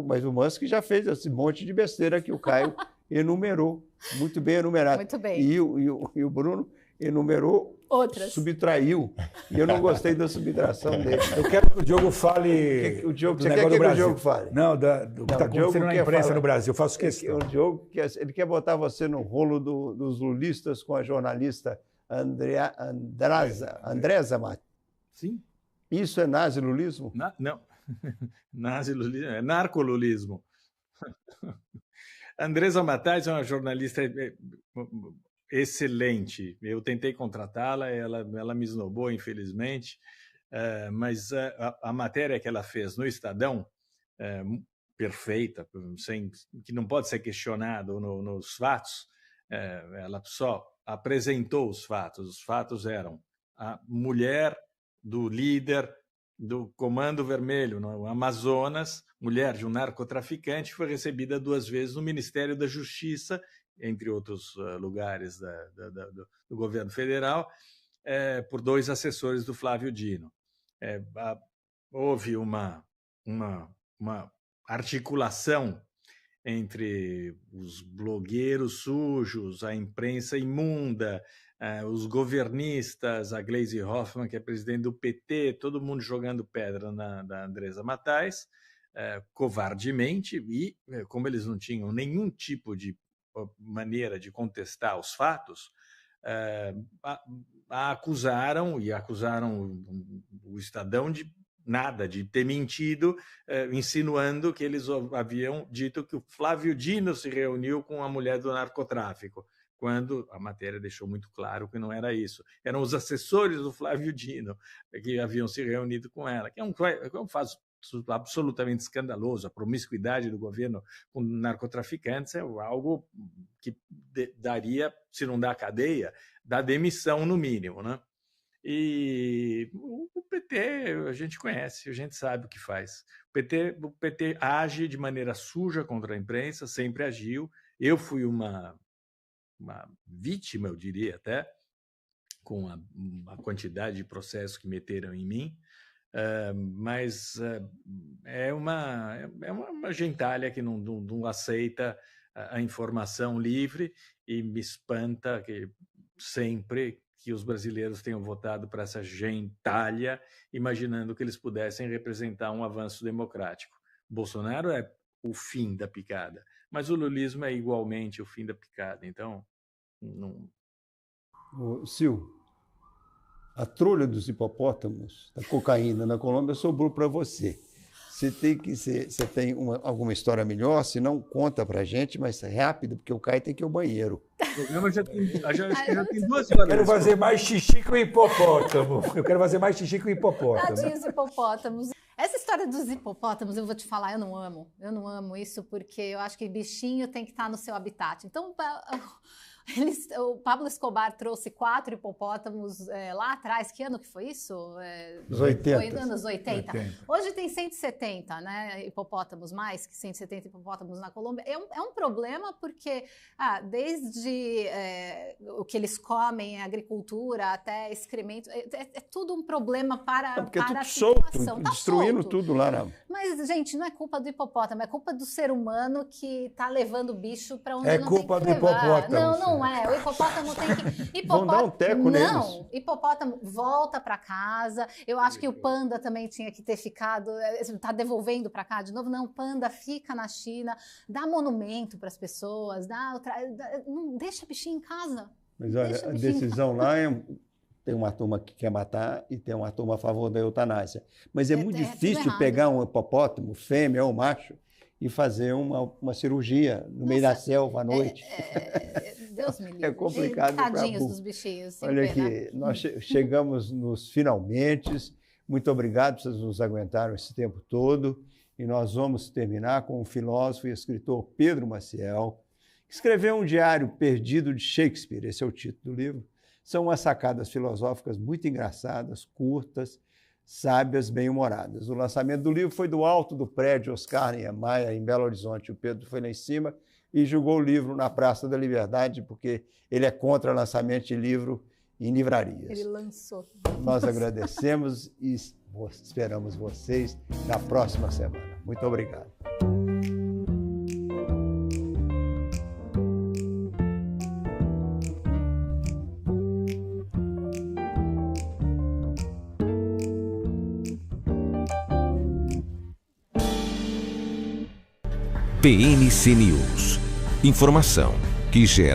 Mas o Musk já fez esse monte de besteira que o Caio enumerou. Muito bem enumerado. Muito bem. E o Bruno enumerou, outras. Subtraiu. E eu não gostei da subtração dele. Eu quero que o Diogo fale. Você quer que o Diogo fale? Não, do que está acontecendo na imprensa no Brasil. Eu faço questão. O Diogo ele quer botar você no rolo dos lulistas com a jornalista Andresa Matos. Sim. Isso é nazi-lulismo? Não. Nazi-lulismo é narcolulismo. Andresa Matais é uma jornalista excelente. Eu tentei contratá-la, ela me esnobou, infelizmente. mas a matéria que ela fez no Estadão, perfeita, que não pode ser questionado nos fatos, ela só apresentou os fatos. Os fatos eram a mulher do líder do Comando Vermelho no Amazonas, mulher de um narcotraficante, foi recebida 2 vezes no Ministério da Justiça, entre outros lugares do governo federal, por 2 assessores do Flávio Dino. Houve uma articulação entre os blogueiros sujos, a imprensa imunda, os governistas, a Gleisi Hoffmann, que é presidente do PT, todo mundo jogando pedra da Andresa Matais, covardemente, e como eles não tinham nenhum tipo de maneira de contestar os fatos, a acusaram o Estadão de nada, de ter mentido, insinuando que eles haviam dito que o Flávio Dino se reuniu com a mulher do narcotráfico, quando a matéria deixou muito claro que não era isso. Eram os assessores do Flávio Dino que haviam se reunido com ela, que é um fato absolutamente escandaloso. A promiscuidade do governo com narcotraficantes é algo que daria, se não dá cadeia, dá demissão no mínimo, né? E o PT a gente conhece, a gente sabe o que faz. O PT age de maneira suja contra a imprensa, sempre agiu. Eu fui uma vítima, eu diria até, com a quantidade de processos que meteram em mim, mas é uma gentalha que não aceita a informação livre, e me espanta que sempre que os brasileiros tenham votado para essa gentalha, imaginando que eles pudessem representar um avanço democrático. Bolsonaro é o fim da picada, mas o lulismo é igualmente o fim da picada. Então, não... Sil, a trolha dos hipopótamos, da cocaína na Colômbia, sobrou para você. Você tem alguma história melhor? Se não, conta para a gente, mas rápido, porque o Caio tem que ir ao banheiro. Já tem 2 histórias. Eu quero fazer mais xixi que o hipopótamo. Tadinhos hipopótamos. Essa história dos hipopótamos, eu vou te falar, eu não amo isso, porque eu acho que bichinho tem que estar no seu habitat. Então, o Pablo Escobar trouxe 4 hipopótamos lá atrás. Que ano que foi isso? Nos 80. Foi nos anos 80. Hoje tem 170, né, hipopótamos, mais que 170 hipopótamos na Colômbia. É um problema porque desde o que eles comem, agricultura, até excremento, é tudo um problema para porque para é tudo a situação. solto, destruindo tudo lá. Não. Mas, gente, não é culpa do hipopótamo, é culpa do ser humano que está levando o bicho para onde não tem que levar. É culpa do hipopótamo. Não é. O hipopótamo tem que... Vão dar um teco neles. Não, hipopótamo volta para casa. Eu acho que o panda também tinha que ter ficado... Está devolvendo para cá de novo? Não, panda fica na China, dá monumento para as pessoas, não deixa bichinho em casa. Mas olha, a decisão lá tem uma turma que quer matar e tem uma turma a favor da eutanásia. Mas é muito difícil pegar um hipopótamo, fêmea ou macho, e fazer uma cirurgia no meio da selva à noite. Deus me livre. É complicado. Tadinhos dos bichinhos. Olha aqui, nós chegamos nos finalmente. Muito obrigado por vocês nos aguentaram esse tempo todo. E nós vamos terminar com o filósofo e escritor Pedro Maciel, que escreveu um diário perdido de Shakespeare. Esse é o título do livro. São umas sacadas filosóficas muito engraçadas, curtas, sábias, bem-humoradas. O lançamento do livro foi do alto do prédio Oscar Niemeyer, em Belo Horizonte. O Pedro foi lá em cima e julgou o livro na Praça da Liberdade, porque ele é contra lançamento de livro em livrarias. Ele lançou. Nós agradecemos e esperamos vocês na próxima semana. Muito obrigado. PNC News. Informação que gera